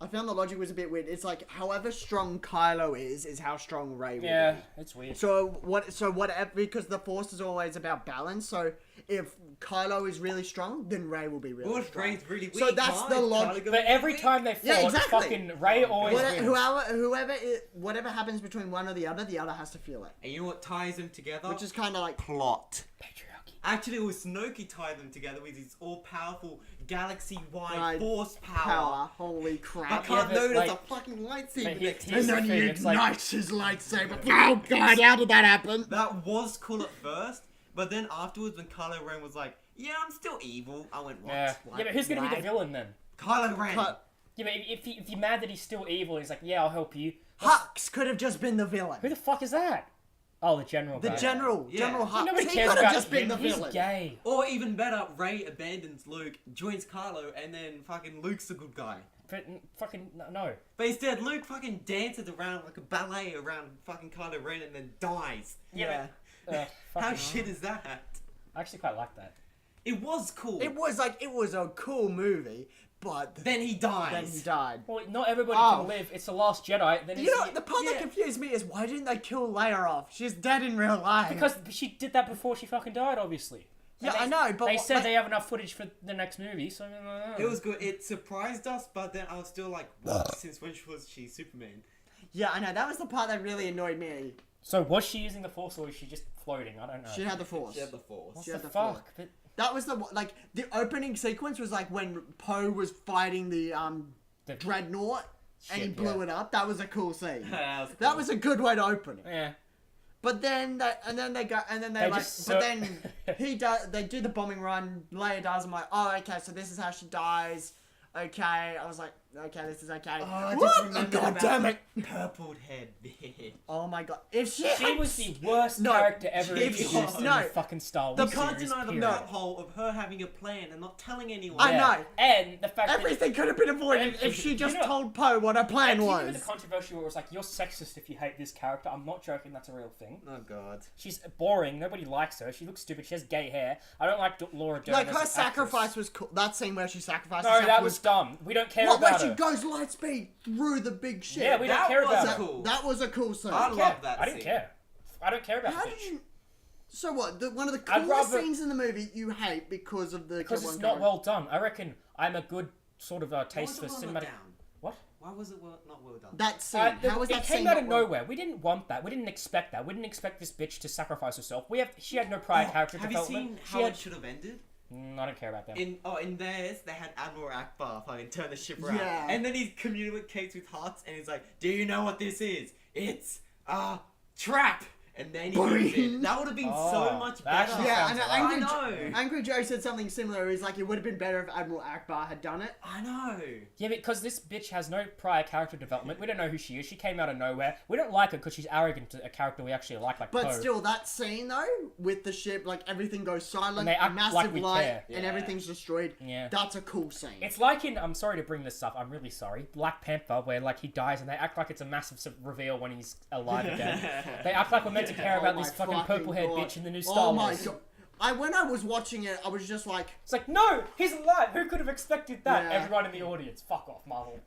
I found the logic was a bit weird. It's like, however strong Kylo is how strong Rey will Yeah, be. it's weird. So whatever, because the Force is always about balance. So if Kylo is really strong, then Rey will be really What if strong. Rey's really weak? So that's the logic. But every time they fought, exactly. fucking Rey always wins. Whatever happens between one or the other has to feel it. And you know what ties them together? Which is kind of like plot. Patriarchy. Actually, it was Snoke tied them together with his all-powerful, galaxy-wide Right. force power. Holy crap! I can't but, notice like- a fucking lightsaber but next to here's him. the thing, it's like- his lightsaber. Oh god, how did that happen? That was cool at first, but then afterwards when Kylo Ren was like, yeah, I'm still evil, I went, what? Yeah. Yeah, but who's gonna be the Right. villain then? Kylo Ren! Yeah, but if you're mad that he's still evil, he's like, yeah, I'll help you. Hux could have just been the villain. Who the fuck is that? Oh, the general The guy. General Yeah. General Hux. Nobody He cares could have about just been him. the He's villain. gay. Or even better, Rey abandons Luke, joins Kylo, and then fucking Luke's the good guy. But fucking no. But instead, Luke fucking dances around like a ballet around fucking Kylo Ren and then dies. Yeah. How Fucking- shit is that? I actually quite like that. It was cool. It was a cool movie, but Then he dies. then he died. Well, not everybody Oh. can live. It's the Last Jedi. Then You it's, know what, the part that yeah. confused me is why didn't they kill Leia off? She's dead in real life. because she did that before she fucking died, obviously. Yeah, And I know, but they what- said but- they have enough footage for the next movie, so It was good. It surprised us, but then I was still like, what? Since when was she Superman? Yeah, I know, that was the part that really annoyed me. So was she using the Force or was she just floating? I don't know. She had the Force. She had the Force. What she the had the fuck? Force. But That was the opening sequence was like when Poe was fighting the The- dreadnought and he Shit, blew yeah. it up. That was a cool scene. That was That cool. was a good way to open it. yeah. But then they They like, just but so- then he does. They do the bombing run. Leia does. I'm like, oh, okay. So this is how she dies. Okay. I was like, okay, this is okay. Oh, I What? just remembered God about damn it! Purpled head. Oh my god! If she Was the worst No, character ever if introduced in no, the fucking Star Wars You can't series, deny the period. plot hole of her having a plan and not telling anyone. I know. And the fact everything could have been avoided if she You just know- told Poe what her that... plan Do you remember the was. controversy where it was like, you're sexist if you hate this character? I'm not joking, that's a real thing. Oh god. She's boring, nobody likes her, she looks stupid, she has gay hair. I don't like Laura Dern Like as her an sacrifice actress. was cool. That scene where she sacrificed No, herself that was dumb. We don't care What, where about she her. goes light speed through the big shit. Yeah, we don't That care was about a her. cool. That was a cool scene. I I love that I didn't scene. care. I don't care about How the did bitch. you? So what? One of the I'd coolest rather- scenes in the movie you hate because of the Because one it's not guy. well done. I reckon I'm a good sort of Why taste for was it well not cinematic... down? What? Why was it not well done? That scene. How was it that came scene out not of well- nowhere. We didn't want that. We didn't expect that. We didn't expect this bitch to sacrifice herself. She had no prior character Have you development. seen She how had... it should have ended? I don't care about that. In theirs, they had Admiral Akbar fucking turn the ship around. Yeah. And then he communicates with Hux and he's like, do you know what this is? It's a trap. And then he goes in. That would have been so Oh, much that better. actually Yeah, sounds and right. I know. Angry Joe said something similar. He's like, it would have been better if Admiral Akbar had done it. I know. Yeah, because this bitch has no prior character development. We don't know who she is. She came out of nowhere. We don't like her because she's arrogant to a character we actually like But Poe. still, that scene though, with the ship, like everything goes silent, And they act massive like we light, care. and Yeah. everything's destroyed. Yeah. That's a cool scene. It's like in, I'm sorry to bring this up, I'm really sorry, Black Panther, where like he dies and they act like it's a massive reveal when he's alive again. They act like we're meant to care about Oh this my fucking purple-haired God. bitch in the new Star Oh my Wars. god! When I was watching it, I was just like, It's like, no, he's alive. Who could have expected that? Yeah. Everyone in the audience, fuck off, Marvel.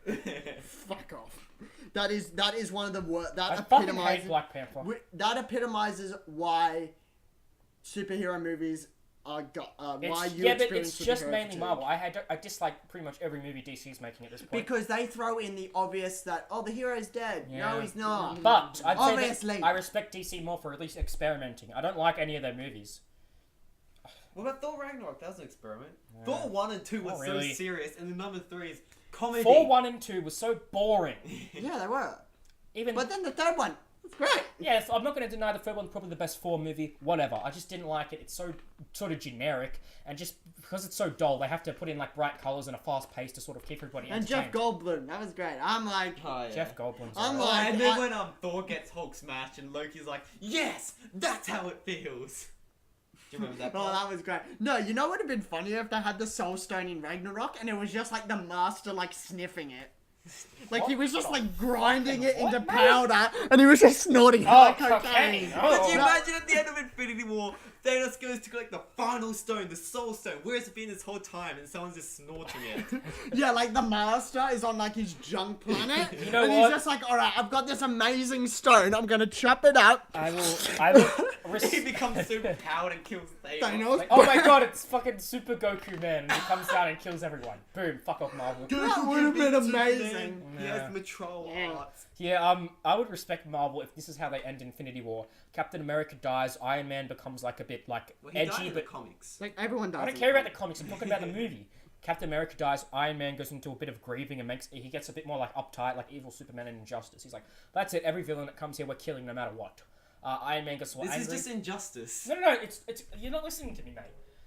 fuck off. That is one of the worst. That I fucking hate epitomizes. Black Panther. That epitomizes why superhero movies are why you Yeah, but experience it's just superhero mainly fatigue. Marvel. I dislike pretty much every movie DC's making at this point. Because they throw in the obvious that the hero's dead. Yeah. No, he's not. But I'd say Obviously. that I respect DC more for at least experimenting. I don't like any of their movies. What about Thor Ragnarok? That was an experiment. Thor 1 and 2 was Not really. so serious, and the number 3 is comedy. Thor 1 and 2 was so boring. Yeah, they were. Even But then the third one, It's great. Yeah, I'm not going to deny the third one's probably the best Thor movie. Whatever. I just didn't like it. It's so sort of generic, and just because it's so dull, they have to put in like bright colors and a fast pace to sort of keep everybody And Jeff entertained. Goldblum, that was great. I'm like, Jeff Goldblum's. I'm alright. like, And then when Thor gets Hulk smashed and Loki's like, yes, that's how it feels. Do you remember that oh, part? that was great. No, you know what would have been funnier if they had the Soul Stone in Ragnarok and it was just like the Master like sniffing it. Like he was just like grinding it into powder and he was just snorting it like cocaine. Could you Oh. imagine at the end of Infinity War, Thanos goes to collect the final stone, the Soul Stone. Where's it been this whole time? And someone's just snorting it. Yeah, like the Master is on like his junk planet. You know and what? he's just like, alright, I've got this amazing stone, I'm gonna chop it up. I will. He becomes super powered and kills Thanos. Thanos. Like, oh my god, it's fucking Super Goku Man, and he comes down and kills everyone. Boom, fuck off Marvel. That would have been amazing. He Yeah. has mature arts. Yeah, I would respect Marvel if this is how they end Infinity War. Captain America dies, Iron Man becomes like a bit like Well, he died edgy, in the but comics. Like everyone does. I don't care about the comics. I'm talking about the movie. Captain America dies, Iron Man goes into a bit of grieving and he gets a bit more like uptight, like evil Superman and Injustice. He's like, that's it, every villain that comes here we're killing no matter what. Iron Man gets all This angry. is just injustice. No, it's you're not listening to me, mate.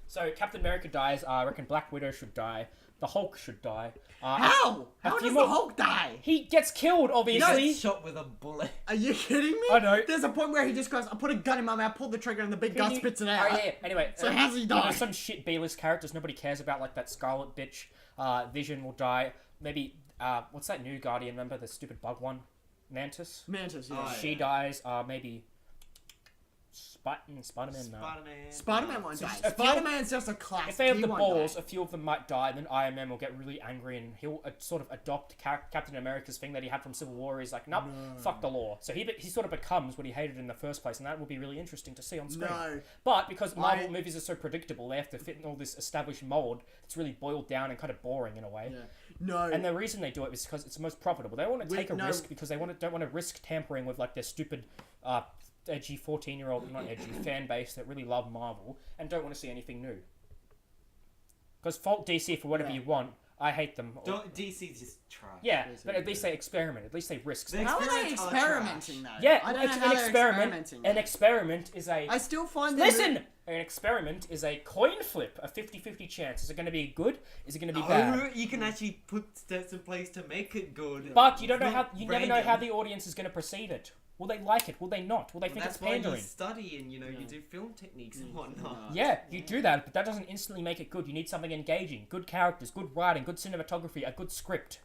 So Captain America dies. I reckon Black Widow should die. The Hulk should die. How? a How few does more- the Hulk die? He gets killed, obviously. Shot with a bullet. Are you kidding me? I know. There's a point where he just goes, I put a gun in my mouth, pull the trigger, and the big gun spits it out. Oh, yeah. Anyway, So how's he die? Some shit B-list characters nobody cares about, like that Scarlet bitch. Vision will die. Maybe what's that new Guardian? Remember the stupid bug one? Mantis. Mantis, yeah. Oh, She dies. Maybe Spider-Man. No. Spider-Man. Spider-Man won't So die. just a few- Spider-Man's just a class. If they have He the won't balls, die. a few of them might die, and then Iron Man will get really angry, and he'll sort of adopt Captain America's thing that he had from Civil War. He's like, nope, fuck the law. So he sort of becomes what he hated in the first place, and that will be really interesting to see on screen. No. But because Marvel movies are so predictable, they have to fit in all this established mold. It's really boiled down and kind of boring in a way. Yeah. No. And the reason they do it is because it's the most profitable. They don't want to take a risk because they don't want to risk tampering with like their stupid, edgy 14-year-old, not edgy, fan base that really love Marvel and don't want to see anything new. Because fault DC for whatever you want. I hate them. DC's just trash. Yeah, but at least they experiment. At least they risk stuff. How are they Experiments are experimenting though? Yeah, I don't know an how they're experiment. experimenting. An experiment is a. I still find them. Listen! An experiment is a coin flip, a 50-50 chance. Is it going to be good? Is it going to be bad? You can actually put steps in place to make it good. But you don't know It's how. not You never know random. how the audience is going to perceive it. Will they like it? Will they not? Will they think That's it's why you pandering? study and you do film techniques and whatnot. Yeah, you do that, but that doesn't instantly make it good. You need something engaging, good characters, good writing, good cinematography, a good script.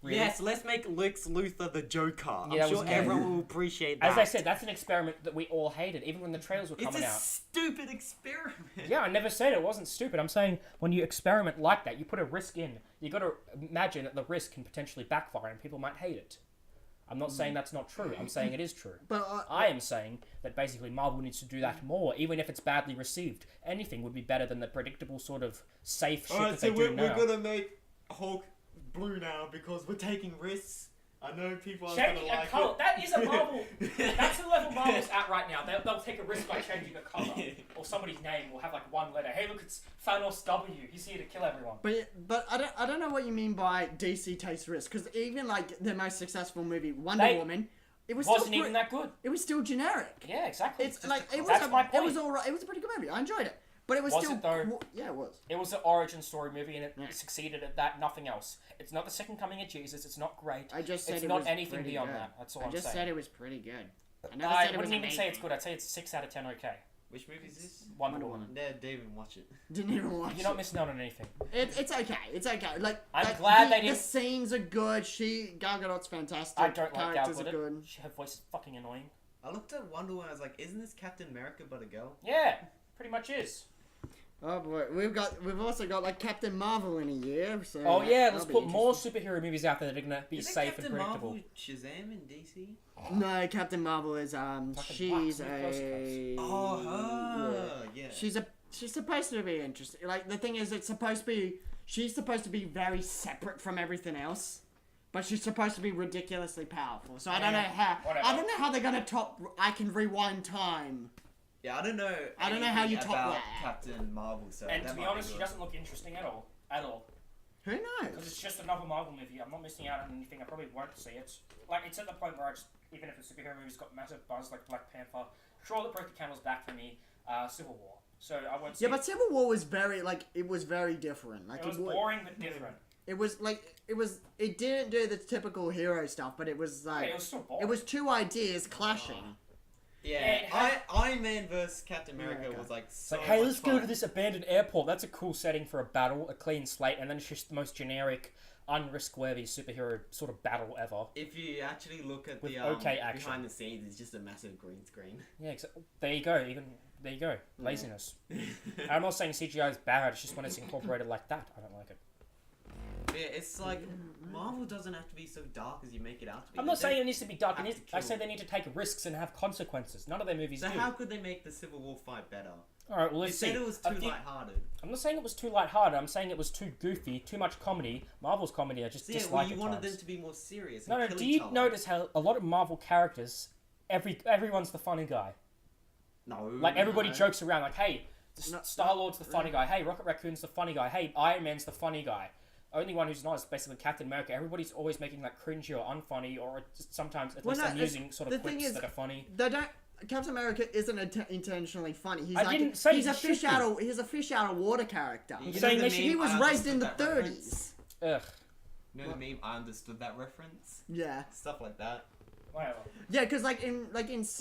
Really. Yes, let's make Lex Luthor the Joker. Yeah, that I'm was sure good. everyone will appreciate that. As I said, that's an experiment that we all hated, even when the trailers were it's coming a out. stupid experiment. Yeah, I never said it wasn't stupid. I'm saying when you experiment like that, you put a risk in. You got to imagine that the risk can potentially backfire and people might hate it. I'm not saying that's not true. I'm saying it is true. But I am saying that basically Marvel needs to do that more, even if it's badly received. Anything would be better than the predictable sort of safe shit that they do now. gonna make Hulk blue now because we're taking risks. I know people are Changing a colour. That is a Marvel. That's the level Marvel's at right now. They'll take a risk by changing a colour. Or somebody's name will have like one letter. Hey, look, it's Thanos W. He's here to kill everyone. But I don't know what you mean by DC takes risks, because even like their most successful movie, Wonder Woman, it was Wasn't still even that good. It was still generic. Yeah, exactly. It's like it was That's my it point. was alright. It was a pretty good movie. I enjoyed it, but it was, Was still it though? Yeah, it was. It was an origin story movie, and it succeeded at that. Nothing else. It's not the second coming of Jesus. It's not great. I just said it's it not was anything pretty beyond good. that. That's all I I'm just saying. said it was pretty good. I never I said it was wouldn't even say amazing. it's good. I'd say it's 6 out of 10. Okay. Which movie is this? Wonder Woman. Yeah, Dave, watch it. Didn't even watch You're not it. missing out on anything. It's okay. It's okay. Like I'm like, glad they the didn't- scenes are good. Gal Gadot's fantastic. I don't like Gal Characters are Gadot. good. Her voice is fucking annoying. I looked at Wonder Woman. I was like, "Isn't this Captain America but a girl?" Yeah, pretty much is. Oh boy, we've also got like Captain Marvel in a year. So Oh yeah, that'll let's be put more interesting. superhero movies out there that are gonna be Isn't safe Captain and predictable. Marvel Shazam in DC? No, Captain Marvel is Fucking she's black, so a Oh, her. Yeah. she's supposed to be interesting. Like the thing is, she's supposed to be very separate from everything else, but she's supposed to be ridiculously powerful. So I don't know how they're gonna top. I can rewind time. Yeah, I don't know. I don't know how you anything top about that. Captain Marvel. So And that to be might honest, she good. doesn't look interesting at all. At all. Who Because knows? it's just another Marvel movie. I'm not missing out on anything. I probably won't see it. Like, it's at the point where even if the superhero movie's got massive buzz like Black Panther, sure that broke the camel's back for me, Civil War. So I won't see Yeah, but Civil War was very it was very different. Like it was boring but different. It was it didn't do the typical hero stuff, but it was like It was still boring. it was two ideas clashing. Yeah, Iron Man versus Captain America was like It's so like, hey, much let's go fun. to this abandoned airport. That's a cool setting for a battle, a clean slate, and then it's just the most generic, unrisk-worthy superhero sort of battle ever. If you actually look at With the okay action. behind the scenes, it's just a massive green screen. Yeah, there you go. There you go. Laziness. I'm not saying CGI is bad. It's just when it's incorporated like that, I don't like it. Yeah, it's like Marvel doesn't have to be so dark as you make it out to be. I'm not saying it needs to be dark. have to I kill. say they need to take risks and have consequences. None of their movies So do. how could they make the Civil War fight better? All right, well, They let's see. said it was too lighthearted. I'm not saying it was too lighthearted. I'm saying it was too goofy, too much comedy. Marvel's comedy, I just So yeah, dislike well, you at wanted times. them to be more serious. No, And no. kill Do each you other. notice how a lot of Marvel characters, everyone's the funny guy? No. Like everybody no. jokes around, like, hey, Star Lord's the funny guy. Hey, Rocket Raccoon's the funny guy. Hey, Iron Man's the funny guy. Only one who's not is basically Captain America. Everybody's always making like cringy or unfunny or just sometimes at least amusing sort of quips that are funny. They don't. Captain America isn't intentionally funny. He's I like didn't say he's he a fish should be. out of he's a fish out of water character. You know saying the they should- meme, He was I raised in the understood that reference? 30s. Ugh. You know the meme? I understood that reference. Yeah. Stuff like that. Whatever. Yeah, because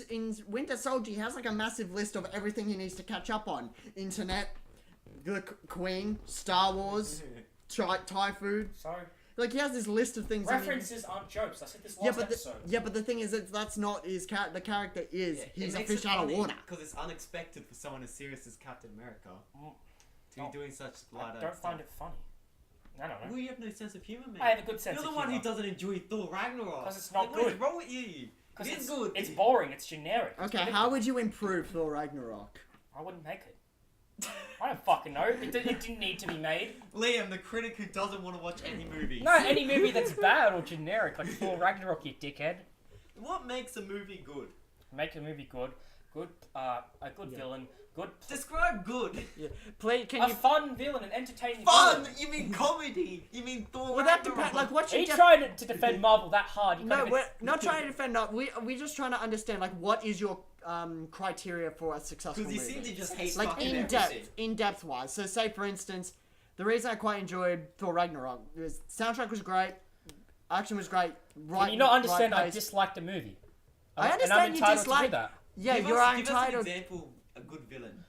in Winter Soldier, he has like a massive list of everything he needs to catch up on: internet, the Queen, Star Wars, Thai food. So, Like he has this list of things. references aren't jokes. I said this last episode. but the thing is that that's not his character. The character is he's a makes fish it out of funny water. Because it's unexpected for someone as serious as Captain America to No. be doing such I light don't find it funny. I don't know. Well, you have no sense of humor, man. I have a good sense You're of the one humor. who doesn't enjoy Thor Ragnarok. 'Cause it's not What is good. wrong with you? Because It's good. It's boring. It's generic. Okay, It's how would you improve Thor Ragnarok? I wouldn't make it. I don't fucking know. It didn't need to be made. Liam, the critic who doesn't want to watch any movies. No, any movie that's bad or generic, like Thor Ragnarok, you dickhead. What makes a movie good? Make a movie good. A good villain. Good. Describe good. Yeah. Play. Can A you? fun villain, an entertaining Fun! villain. You mean comedy? You mean Thor Well, that Ragnarok? depends. Like, what Are you you just? trying to defend Marvel that hard? You No, can't we're even... not trying to defend. No, we're just trying to understand. Like, what is your criteria for a successful Because movie? you seem to just hate Like fucking in everything. depth wise. So, say for instance, the reason I quite enjoyed Thor Ragnarok was soundtrack was great, action was great. Right. Can you not understand I pace. disliked the movie? I And I'm understand you entitled to do dislike. that. Yeah, Give you're us an entitled. example, a good villain.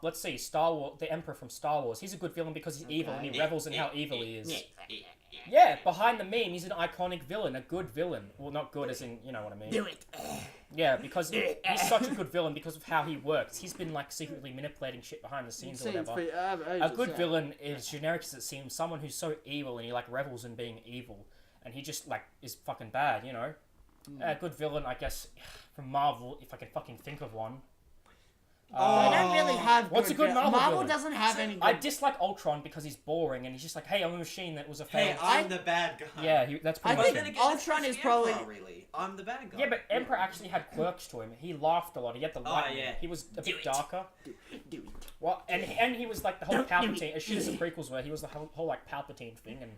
Let's see, Star Wars, the Emperor from Star Wars. He's a good villain because he's evil and he revels in how evil he is. Yeah, behind the meme, he's an iconic villain, a good villain. Well, not good as in, you know what I mean. Do it. Yeah, because he's such a good villain because of how he works. He's been like secretly manipulating shit behind the scenes or whatever. A good villain is generic as it seems, someone who's so evil and he like revels in being evil, and he just like is fucking bad, you know. A good villain, I guess, from Marvel, if I can fucking think of one. They don't really have. What's a good Marvel villain? doesn't have any. I dislike Ultron because he's boring and he's just like, hey, I'm a machine that was a fan. Hey, I'm the bad guy. Yeah, that's pretty I much think him. Then again, Ultron that's is the probably- Emperor, really. I'm the bad guy. Yeah, but Emperor actually had quirks to him. He laughed a lot. He had the light. yeah. He was a Do bit it. darker. Do it. Well, and he was like the whole Don't do Palpatine. As shit as the prequels were, he was the whole like Palpatine thing. And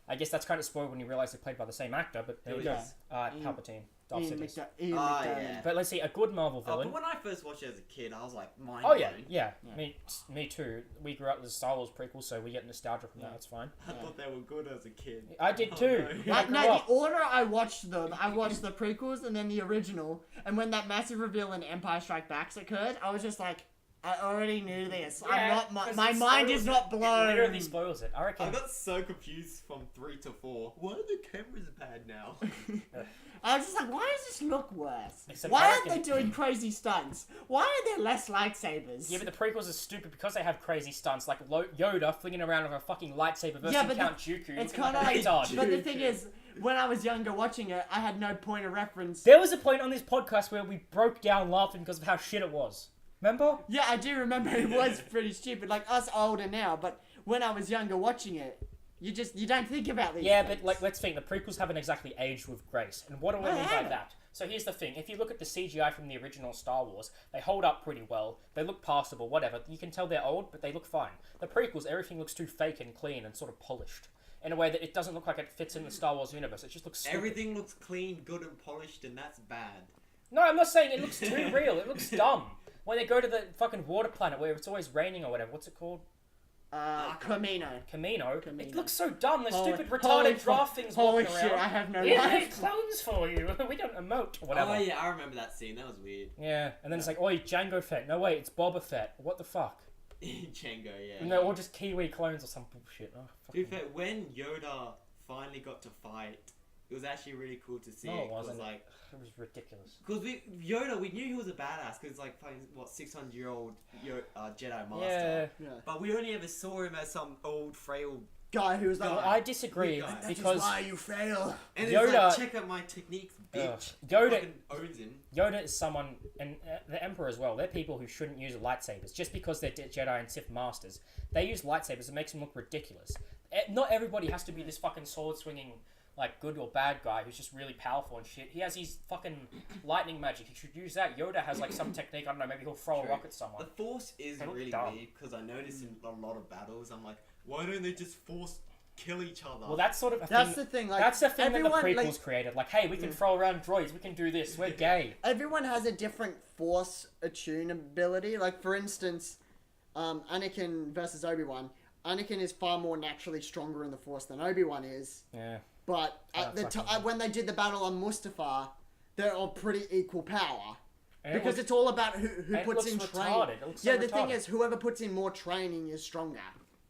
I guess that's kind of spoiled when you realize they're played by the same actor. But there Who you go. is? Palpatine. Darth Ian Sidious. Ian Ah, McDermott. yeah. But let's see, a good Marvel Oh, villain. but when I first watched it as a kid, I was like, mind Oh yeah, blown. yeah. Me too. We grew up with the Star Wars prequels, so we get nostalgia from that. That's fine. I thought they were good as a kid. I did Oh, too. no. I Like, grew no, up. the order I watched them, I watched the prequels and then the original, and when that massive reveal in Empire Strike Back occurred, I was just like, I already knew this. Yeah, I'm not. 'cause My it mind spoils is not it. blown. It literally spoils it. I reckon. I got so confused from 3 to 4. Why are the cameras bad now? I was just like, why does this look worse? Except Why I aren't they reckon- doing crazy stunts? Why are there less lightsabers? Yeah, but the prequels are stupid because they have crazy stunts, like Yoda flinging around with a fucking lightsaber versus Yeah, but Count Dooku. it's looking kind of like a like. retard. But the thing is, when I was younger watching it, I had no point of reference. There was a point on this podcast where we broke down laughing because of how shit it was. Remember? Yeah, I do remember it was pretty stupid. Like us older now, but when I was younger watching it, you don't think about these Yeah, things. but like, let's think. The prequels haven't exactly aged with grace. And what do I They mean by haven't. that? So here's the thing. If you look at the CGI from the original Star Wars, they hold up pretty well. They look passable, whatever. You can tell they're old, but they look fine. The prequels, everything looks too fake and clean and sort of polished. in a way that it doesn't look like it fits in the Star Wars universe. It just looks stupid. Everything looks clean, good, and polished, and that's bad. No, I'm not saying it looks too real. It looks dumb. When they go to the fucking water planet where it's always raining or whatever, what's it called? Camino. Camino. Camino. It looks so dumb. There's Holy- stupid holy retarded draft things Holy walking shit, around. I have no We life. make clones for you. We don't emote. Whatever. Oh yeah, I remember that scene. That was weird. Yeah, and then it's like, oi, Jango Fett. No, wait, it's Boba Fett. What the fuck? Django, yeah. And they're all just Kiwi clones or some bullshit. Oh, To be fucking... fair, when Yoda finally got to fight, it was actually really cool to see. No, it It wasn't. like, It was ridiculous. because Yoda, we knew he was a badass because like fucking 600-year-old Jedi Master. Yeah. Yeah. But we only ever saw him as some old frail. Guy who's like, Well, I disagree That is because why you fail. And Yoda- it's like, check out my techniques, bitch. Yoda- Fucking owns him. Yoda is someone, and the Emperor as well, they're people who shouldn't use lightsabers. Just because they're Jedi and Sith Masters, they use lightsabers. It makes them look ridiculous. Not everybody has to be this fucking sword-swinging, like, good or bad guy who's just really powerful and shit. He has his fucking lightning magic. He should use that. Yoda has, like, some technique. I don't know, maybe he'll throw a True. rock at someone. The Force is They look really dumb. weird because I noticed in a lot of battles, I'm like, why don't they just force kill each other? Well, that's sort of a That's thing. the thing. Like, That's the thing that the everyone, prequels like, created. Like, hey, we can throw around droids. We can do this. We're gay. everyone has a different force attune ability. Like, for instance, Anakin versus Obi-Wan. Anakin is far more naturally stronger in the force than Obi-Wan is. Yeah. But at the when they did the battle on Mustafar, they're all pretty equal power. And it Because looks- it's all about who and it puts looks in retarded. training. It looks so Yeah, the thing retarded. is, whoever puts in more training is stronger.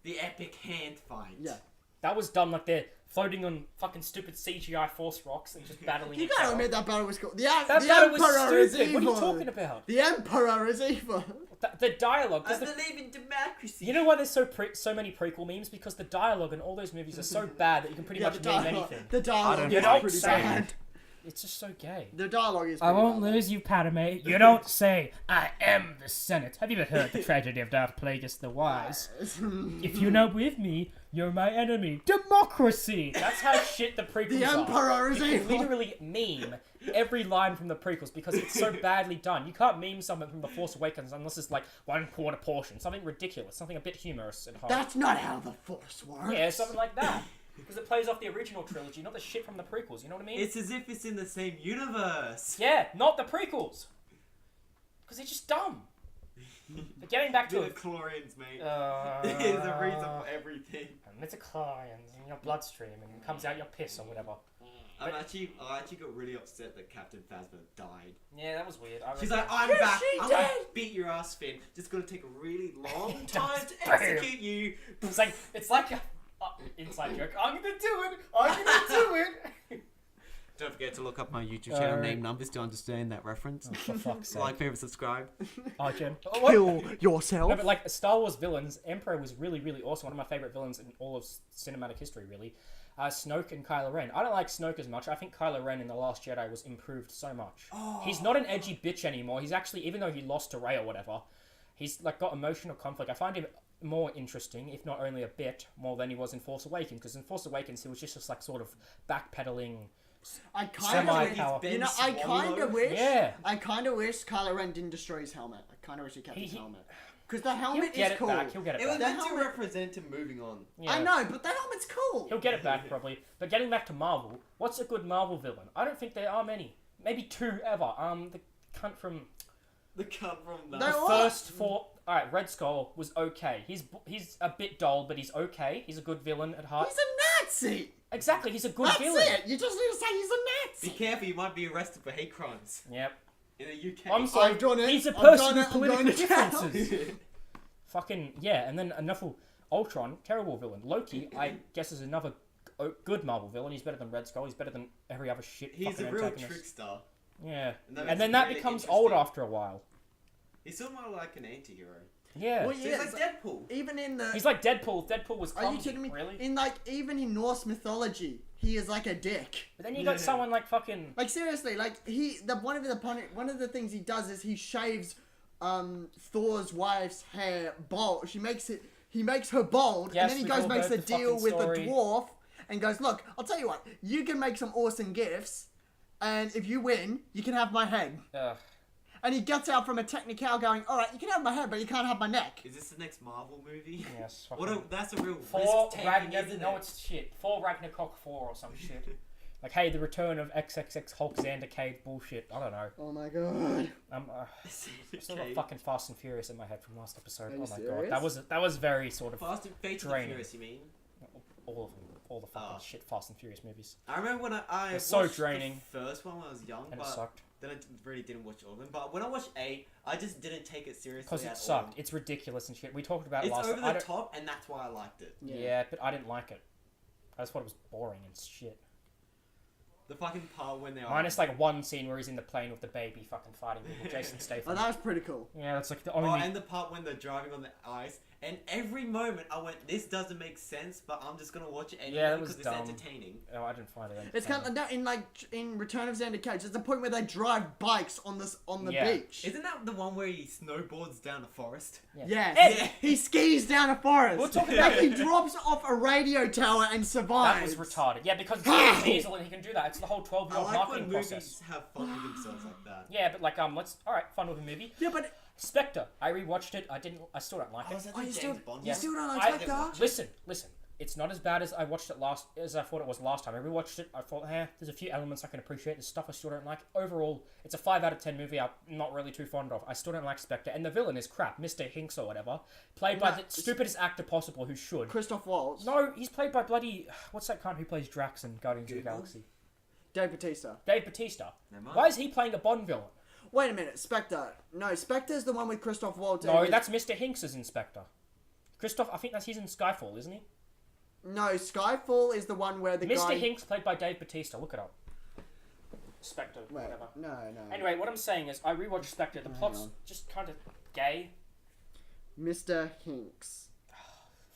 the epic hand fight. Yeah. That was dumb. Like, they're floating on fucking stupid CGI force rocks and just battling You each gotta other. admit that battle was cool. The That the battle was Emperor is stupid. evil. What are you talking about? The Emperor is evil. The dialogue. I 'cause the- believe in democracy. You know why there's so many prequel memes? Because the dialogue in all those movies are so bad that you can pretty much meme anything. The dialogue You is don't pretty say. bad. It's just so gay. The dialogue is I pretty won't bad. lose you, Padme. You don't say, I am the Senate. Have you ever heard the tragedy of Darth Plagueis the Wise? If you're not with me, you're my enemy. Democracy! That's how shit the prequels The are. Emperor is You can evil. literally meme every line from the prequels because it's so badly done. You can't meme something from The Force Awakens unless it's like 1/4 portion. Something ridiculous. Something a bit humorous and horrible. That's not how the Force works. Yeah, something like that. Because it plays off the original trilogy, not the shit from the prequels. You know what I mean? It's as if it's in the same universe. Yeah, not the prequels. Because it's just dumb. But getting back to The it. chlorians, mate. Uh, There's a reason for everything. Midichlorians in your bloodstream and it comes out your piss or whatever. I actually got really upset that Captain Phasma died. Yeah, that was weird. She's like, I'm Yes, back. she I'm gonna did. beat your ass, Finn. Just gonna take a really long It time does. to execute you. it's like a inside joke. I'm gonna do it. I'm gonna do it. Don't forget to look up my YouTube channel, NameNumbers, to understand that reference. Oh, for fuck's sake. Like, favorite, subscribe. Oh, Jen. Kill yourself. No, but like Star Wars villains, Emperor was really, really awesome. One of my favorite villains in all of cinematic history, really. Snoke and Kylo Ren. I don't like Snoke as much. I think Kylo Ren in The Last Jedi was improved so much. He's not an edgy bitch anymore. He's actually, even though he lost to Rey or whatever, he's like got emotional conflict. I find him more interesting, if not only a bit, more than he was in Force Awakens. Because in Force Awakens, he was just like sort of backpedaling. I kind of Semi-power. wish, I kind of wish, Yeah. I kind of wish Kylo Ren didn't destroy his helmet. I kind of wish he kept his He- helmet. Because the He'll helmet get is it cool. back. He'll get it It was back. meant to helmet- represent him moving on. Yeah. I know, but the helmet's cool. He'll get it back probably. But getting back to Marvel, what's a good Marvel villain? I don't think there are many. Maybe two ever. The cunt from The cut from that. No. the What? first four. All right, Red Skull was okay. He's a bit dull, but he's okay. He's a good villain at heart. He's a Nazi. Exactly, he's a good That's villain. it. You just need to say he's a Be Nazi. careful, you might be arrested for hate crimes Yep. in the UK. I'm sorry. I've done it. He's a I've person done with it. I'm going political to jail. differences. Fucking yeah, and then enough. Ultron, terrible villain. Loki, I guess, is another good Marvel villain. He's better than Red Skull. He's better than every other shit. He's fucking a real antagonist. trickster. Yeah, And that and makes then him that really becomes old interesting. after a while. He's sort of like an anti-hero. Yeah, Well, So yeah, he's like Deadpool. even in the. he's like Deadpool. Deadpool was Are you clumsy, kidding me? really. In like even in Norse mythology, he is like a dick. But then you got someone like fucking. Like seriously, like one of the things he does is he shaves Thor's wife's hair bald. He makes her bald, Yes, and then he we've goes all makes heard a the deal fucking with story. the dwarf and goes, look, I'll tell you what, you can make some awesome gifts, and if you win, you can have my head. Ugh. And he gets out from a technical going, alright, you can have my head, but you can't have my neck. Is this the next Marvel movie? Yes. That's a real Thor risk-taking, Ragnarok. isn't No, it? it's shit. Thor Ragnarok 4 or some shit. Like, hey, the return of XXX Hulk Xander Cade bullshit. I don't know. Oh my god. Still got fucking Fast and Furious in my head from last episode. Are you Oh my serious? god, that was very sort of Fast and draining. Furious, you mean? All of them, all the fucking shit Fast and Furious movies. I remember when I It's so watched draining. the first one when I was young, And it but sucked. then I really didn't watch all of them. But when I watched 8, I just didn't take it seriously Because it at sucked. all. It's ridiculous and shit. We talked about it It's last over time. the top, and that's why I liked it. Yeah, but I didn't like it. I just thought it was boring and shit. The fucking part when they are... Minus like one scene where he's in the plane with the baby fucking fighting people, Jason Oh, Statham. that was pretty cool. Yeah, that's like the Oh, only... and the part when they're driving on the ice. And every moment I went, this doesn't make sense, but I'm just going to watch it anyway Yeah, that was because it's dumb. entertaining. Oh, I didn't find it It's kind of in Return of Xander Cage. There's a point where they drive bikes on the Yeah. beach. Isn't that the one where he snowboards down a forest? Yes. Ed! He skis down a forest. We'll talk Like, about he drops off a radio tower and survives. That was retarded. Yeah, because it's Diesel and he can do that. It's the whole I 12-year-old like marketing when movies process. have fun with themselves like that. Yeah, but like alright, fun with a movie. Yeah, but Spectre. I rewatched it. I still don't like it. is that Oh, the you James Bond you one? still don't like I- Spectre? Listen. It's not as bad as I watched it as I thought it was last time. I rewatched it. I thought, there's a few elements I can appreciate. There's stuff I still don't like. Overall, it's a 5 out of 10 movie I'm not really too fond of. I still don't like Spectre. And the villain is crap. Mr. Hinks or whatever. Played by the stupidest actor possible who should. Christoph Waltz. No, he's played by bloody... What's that cunt who plays Drax in Guardians of the Galaxy? Dave Bautista. Dave Bautista. Never mind. Why is he playing a Bond villain? Wait a minute, Spectre. No, Spectre's the one with Christoph Waltz. No, that's Mr. Hinks as Inspector. Christoph, I think he's in Skyfall, isn't he? No, Skyfall is the one where the Mr. guy... Hinks played by Dave Bautista. Look it up. Spectre, Wait, whatever. no. Anyway, what I'm saying is, I rewatched Spectre. The plot's on. just kind of gay. Mr. Hinks.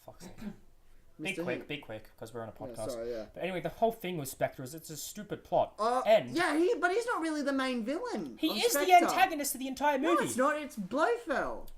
Fuck's sake. Mr. Be quick, because we're on a Yeah, podcast. sorry, yeah. But anyway, the whole thing with Spectre is it's a stupid plot. Yeah, but he's not really the main villain. He of is the Spectre. antagonist of the entire movie. No, it's not. It's Blofeld.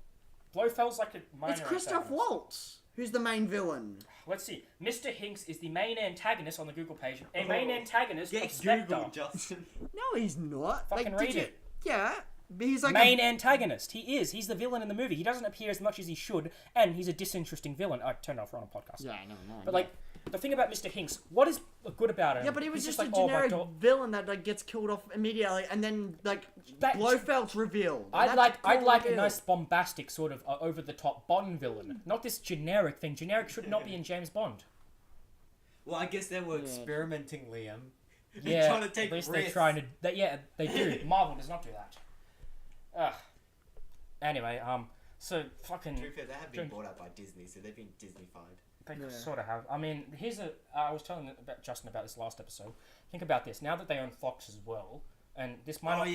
Blofeld's like a minor It's Christoph antagonist. Waltz who's the main villain. Let's see. Mr. Hinks is the main antagonist on the Google page. A main antagonist of Get Spectre. Google, Justin. No, he's not. Fucking did read you- it. Yeah, but he's like Main antagonist. He is. He's the villain in the movie. He doesn't appear as much as he should, and he's a disinteresting villain. I turned off. We're on a podcast. Yeah, never mind. But like, the thing about Mr. Hinks, what is good about him? Yeah, but he was He's just a like, generic oh, villain that like gets killed off immediately, and then like That- Blofeld's revealed. I'd That's like a cool a reveal. nice bombastic sort of over the top Bond villain, not this generic thing. Generic should not be in James Bond. Well, I guess they were experimenting, Liam. Yeah, trying to take at least risks. they're trying to. They do. Marvel does not do that. Ugh. Anyway, so fucking. To be fair, they have been Drink. bought out by Disney, so they've been Disney-fied. They Yeah. sort of have. I mean, I was telling Justin about this last episode. Think about this. Now that they own Fox as well, and this might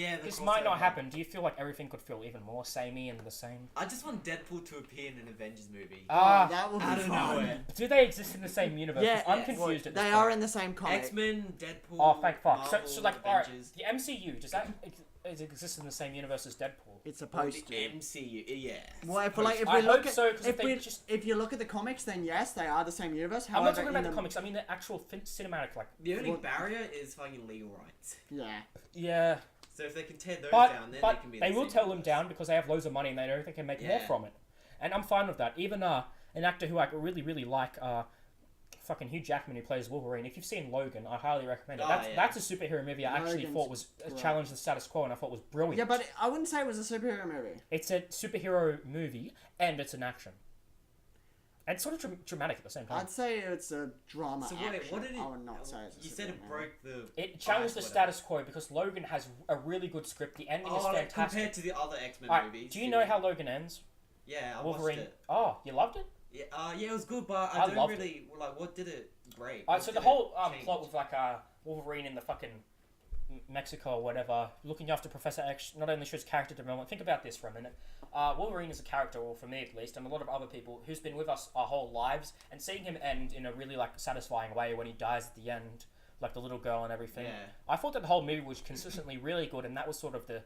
not happen. Do you feel like everything could feel even more samey and the same? I just want Deadpool to appear in an Avengers movie. That would be out of fun. nowhere. Do they exist in the same universe? 'Cause I'm yes. confused at this They point. are in the same comic. X-Men, Deadpool. Oh, thank fuck. Marvel, So like, alright, Avengers. the MCU, does that exist in the same universe as Deadpool? It's Well, supposed the to. MCU, yeah. Well, if we I look hope at so, 'cause if you look at the comics, then yes, they are the same universe. I'm not However, talking in about the comics, I mean the actual cinematic, like... The only What- barrier is fucking legal rights. Yeah. Yeah, So if they can tear those but, down, then but they can be in they the will same tell them universe. down because they have loads of money and they know they can make more Yeah. from it. And I'm fine with that. Even an actor who I really, really like, fucking Hugh Jackman, who plays Wolverine. If you've seen Logan, I highly recommend it. Oh, That's yeah. that's a superhero movie I actually Logan's thought was great. challenged the status quo and I thought was brilliant. Yeah, but I wouldn't say it was a superhero movie. It's a superhero movie and it's an action. And it's sort of dramatic at the same time. I'd say it's a drama So action. wait, what did it? I would not say it's a You said it superhero broke the. It challenged the ice, status quo because Logan has a really good script. The ending is Oh, like, fantastic. compared to the other X-Men Alright, movies. do you know how Logan ends? Yeah, I Wolverine. watched it. Oh, you loved it? Yeah, yeah, it was good, but I I don't loved really like. What did it break? Alright, What so did the whole it change? plot with like Wolverine in the fucking Mexico or whatever, looking after Professor X, not only shows character development. Think about this for a minute. Wolverine is a character, or for me at least, and a lot of other people who's been with us our whole lives, and seeing him end in a really like satisfying way when he dies at the end, like the little girl and everything. Yeah. I thought that the whole movie was consistently really good, and that was sort of the.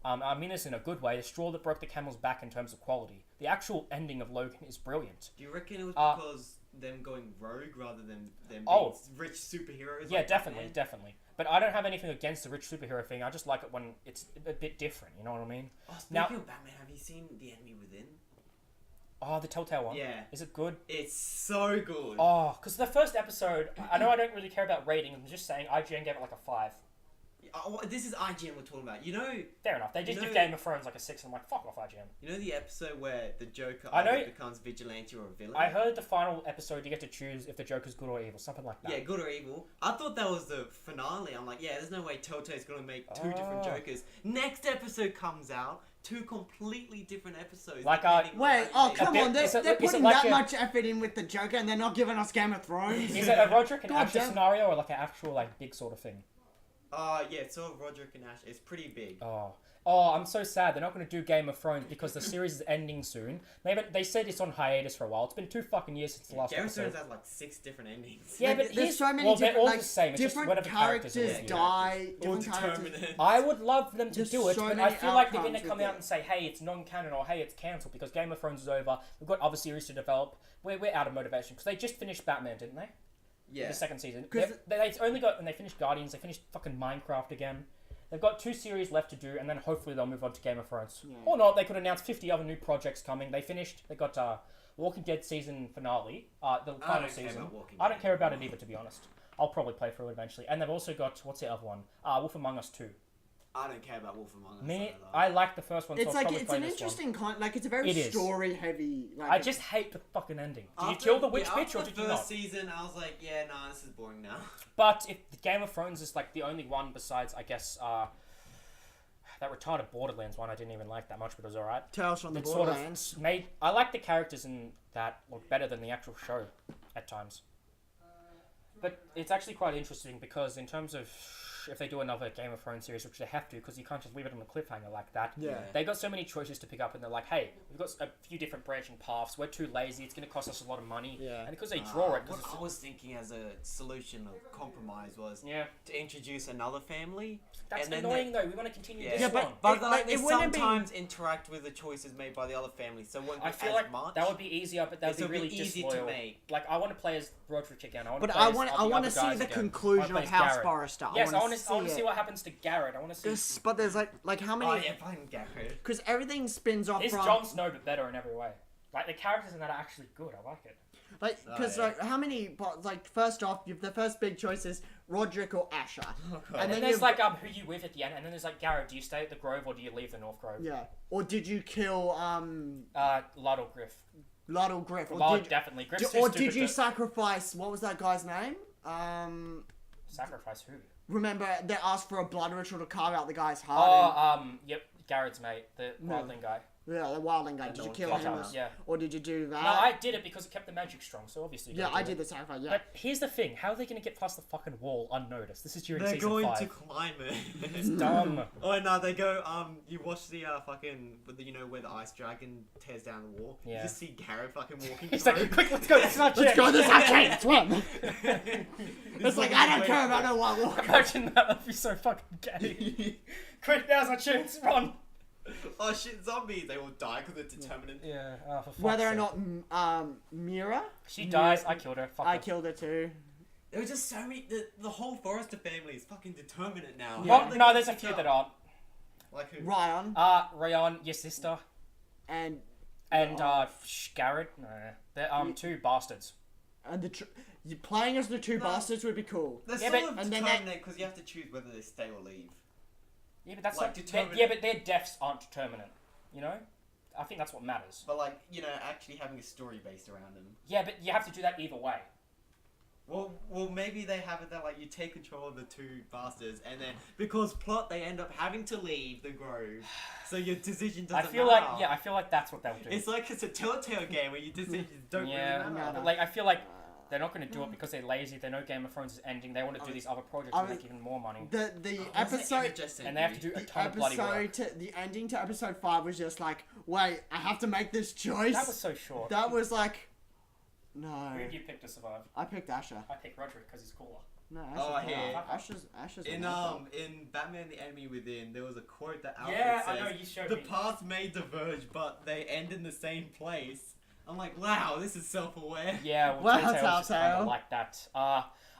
I mean this in a good way, the straw that broke the camel's back in terms of quality. The actual ending of Logan is brilliant. Do you reckon it was Uh, because them going rogue rather than them being Oh. rich superheroes. Yeah, like definitely, Batman. definitely. But I don't have anything against the rich superhero thing. I just like it when it's a bit different. You know what I mean? Oh, speaking Now- of Batman, have you seen The Enemy Within? Oh, the Telltale one. Yeah. Is it good? It's so good. Oh, because the first episode, I know I don't really care about ratings. I'm just saying IGN gave it like a 5. This is IGN we're talking about. You know Fair enough. They just You give know- Game of Thrones like a 6. I'm like, fuck off IGN. the episode where the Joker I know- either becomes vigilante or a villain? I heard the final episode you get to choose if the Joker's good or evil, something like that. Yeah, good or evil. I thought that was the finale. I'm like, yeah, there's no way Telltale's gonna make two different Oh. Jokers. Next episode comes out, two completely different episodes. Like, depending Wait, on oh how you come take on, it. they're, is it- they're is it putting like that a- much effort in with the Joker and they're not giving us Game of Thrones. Is it a Roderick and God Asher damn. scenario or like an actual like big sort of thing? Yeah, it's sort of Roderick and Ash. It's pretty big. Oh, I'm so sad. They're not going to do Game of Thrones because the series is ending soon. They said it's on hiatus for a while. It's been 2 fucking years since the last Game of episode. Thrones has like 6 different endings. Yeah, Like, but there's here's, so many well, they're different, all like, the same. It's just different whatever characters are characters in it. die. Or Different characters. determinate. I would love them to There's do it, so but many I feel like they're going to outcomes come with out it. and say, hey, it's non-canon, or hey, it's cancelled because Game of Thrones is over. We've got other series to develop. We're out of motivation because they just finished Batman, didn't they? Yeah. The second season. 'Cause They only got, when they finished Guardians, they finished fucking Minecraft again. They've got 2 series left to do, and then hopefully they'll move on to Game of Thrones. Yeah. Or not, they could announce 50 other new projects coming. They got Walking Dead season finale, the final don't care season. about Walking I don't Dead. care about it either, to be honest. I'll probably play through it eventually. And they've also got, what's the other one? Wolf Among Us 2. I don't care about Wolf Among Us. Me, either. I like the first one, so It's I'll like probably it's play an this interesting like it's a very It is. story heavy. Like, I just hate the fucking ending. Did you After- kill the witch yeah, bitch, after or the did you first not? season, I was like, yeah, nah, this is boring now. But if the Game of Thrones is like the only one besides, I guess, that retarded Borderlands one, I didn't even like that much, but it was alright. Tales from the It sort of Borderlands. I like the characters in that look better than the actual show at times. But it's actually quite interesting because in terms of if they do another Game of Thrones series, which they have to because you can't just leave it on a cliffhanger like that. Yeah. They got so many choices to pick up and they're like, hey, we've got a few different branching paths. We're too lazy. It's going to cost us a lot of money. Yeah. And because they draw it, 'cause What I was thinking as a solution of compromise was yeah, to introduce another family. that's and then annoying though. We want to continue Yeah, this Yeah, but- on. But It- like, like, they it wouldn't be- sometimes interact with the choices made by the other family, so it won't be I feel as like much. that would be easier, but that would It'll be really easy disloyal. to make. Like I want to play as Roderick again. I want But to play I as want the I want other to see guys the again. conclusion I of wanna play as House Garrett. Forrester. Yes, I want want to see what happens to Garrett. I want to see. But there's like how Oh many? yeah, playing Garrett. Because everything spins off It's from Jon Snow, but better in every way. Like the characters in that are actually good. I like it. like because yeah. like how many? But like first off, the first big choice is Roderick or Asher, And and then then there's you've- like who you with at the end, and then there's like Garrett. Do you stay at the Grove or do you leave the North Grove? yeah. Or did you kill Lytle Griff. Lytle Griff? Or Lytle, did, definitely. Griff's or too did stupid you to sacrifice? What was that guy's name? sacrifice who? Remember they asked for a blood ritual to carve out the guy's heart. Oh, yep, Garrett's mate, the wildling guy. Yeah, the wildling guy. Did no you one kill cares him? about. Yeah. Or did you do that? No, I did it because it kept the magic strong, so obviously. you Yeah, gotta I do did it. the sacrifice. Yeah. But here's the thing: how are they going to get past the fucking wall unnoticed? This is during They're season going 5. to climb it. It's dumb. Oh no, they go. You watch the fucking, with the, you know where the ice dragon tears down the wall. Yeah. You just see Garrett fucking walking. He's through. like, quick, let's go. This is our Let's chance. go. This I can't swim. It's It's like I don't care about no one walk. Imagine that would be so fucking gay. Quick, now's our chance. Run. Oh shit, zombies! They will die because they're determined. Yeah. Oh, for fuck's Whether or sake. not Mira, She dies, I killed her. Fuck I her. killed her too. There was just so many. The whole Forrester family is fucking determinate now. Yeah. How Well, are they no, gonna there's a pick few up? that aren't. Like who? Ryan Rayon, your sister, and and Garrett. No, they're 2 bastards. you playing as the two No. bastards would be cool. They're Yeah, sort but- of and then determinate because you have to choose whether they stay or leave. Yeah, but that's Like, not. determinate- Yeah, but their deaths aren't determinate. You know, I think that's what matters. But like, you know, actually having a story based around them. Yeah, but you have to do that either way. Well, maybe they have it that like you take control of the 2 bastards, and then because plot they end up having to leave the grove, so your decision doesn't I feel matter. like I feel like that's what they'll do. It's like it's a Telltale game where your decisions don't yeah, really matter. but like I feel like they're not going to do it because they're lazy. They know Game of Thrones is ending. They want to do these other projects and make even more money. The episode. And they have to do a The ton of bloody work. episode, the ending to episode 5 was just like, wait, I have to make this choice. That was so short. That was like, no. Who did you pick to survive? I picked Asher. I picked Roderick because he's cooler. No, Asher's Oh, not. here. Asher's In amazing. in Batman: The Enemy Within, there was a quote that Alfred Yeah, says, I know, you showed "The me. paths may diverge, but they end in the same place." I'm like, wow, this is self-aware. Yeah, Well, Telltale's just kind Telltale. of like that.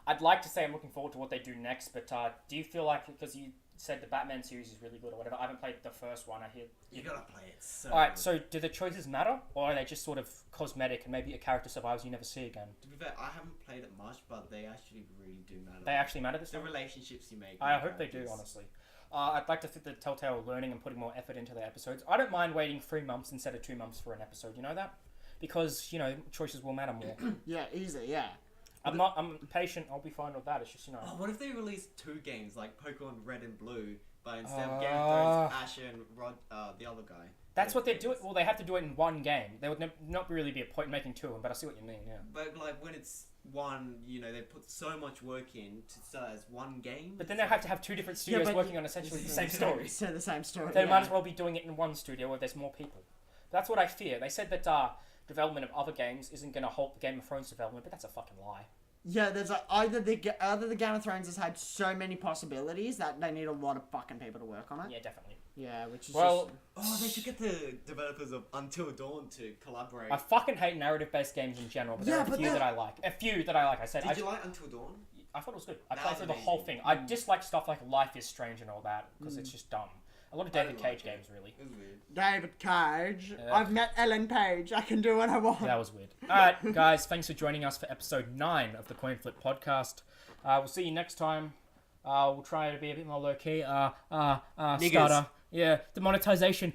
I'd like to say I'm looking forward to what they do next, but do you feel like, because you said the Batman series is really good or whatever, I haven't played the first one, I hear... You gotta play it. So Alright, good. so do the choices matter, or are they just sort of cosmetic and maybe a character survives you never see again? To be fair, I haven't played it much, but they actually really do matter. They actually matter this The time? relationships you make. I with hope they do, characters. honestly. I'd like to think that Telltale are learning and putting more effort into their episodes. I don't mind waiting 3 months instead of 2 months for an episode, you know that? Because, you know, choices will matter more. Yeah, easy, yeah. I'm patient, I'll be fine with that, it's just, you know... Oh, what if they release 2 games like Pokemon Red and Blue, but instead of Game of Thrones, Ash and the other guy? That's what they're doing. Well, they have to do it in one game. There would not really be a point in making 2 of them, but I see what you mean, yeah. But like when it's one, you know, they put so much work in to start as one game. But then they have to have 2 different studios but- working on essentially the same story. So the same story. They yeah. might as well be doing it in one studio where there's more people. That's what I fear. They said that development of other games isn't going to halt the Game of Thrones development, but that's a fucking lie. Yeah, there's either the Game of Thrones has had so many possibilities that they need a lot of fucking people to work on it. Yeah, definitely. Yeah, which is Well, Oh, they should get the developers of Until Dawn to collaborate. I fucking hate narrative-based games in general, but there Yeah, are a but few they're- that I like. A few that I like. I said Did you like Until Dawn? I thought it was good. I That played was through the whole amazing. thing. I dislike stuff like Life is Strange and all that because it's just dumb. A lot of I David didn't Cage like it. games, really. It was weird. David Cage. Yeah. I've met Ellen Page. I can do what I want. That was weird. Alright, guys, thanks for joining us for episode 9 of the Coinflip podcast. We'll see you next time. We'll try to be a bit more low-key. Starter. Yeah, the monetization.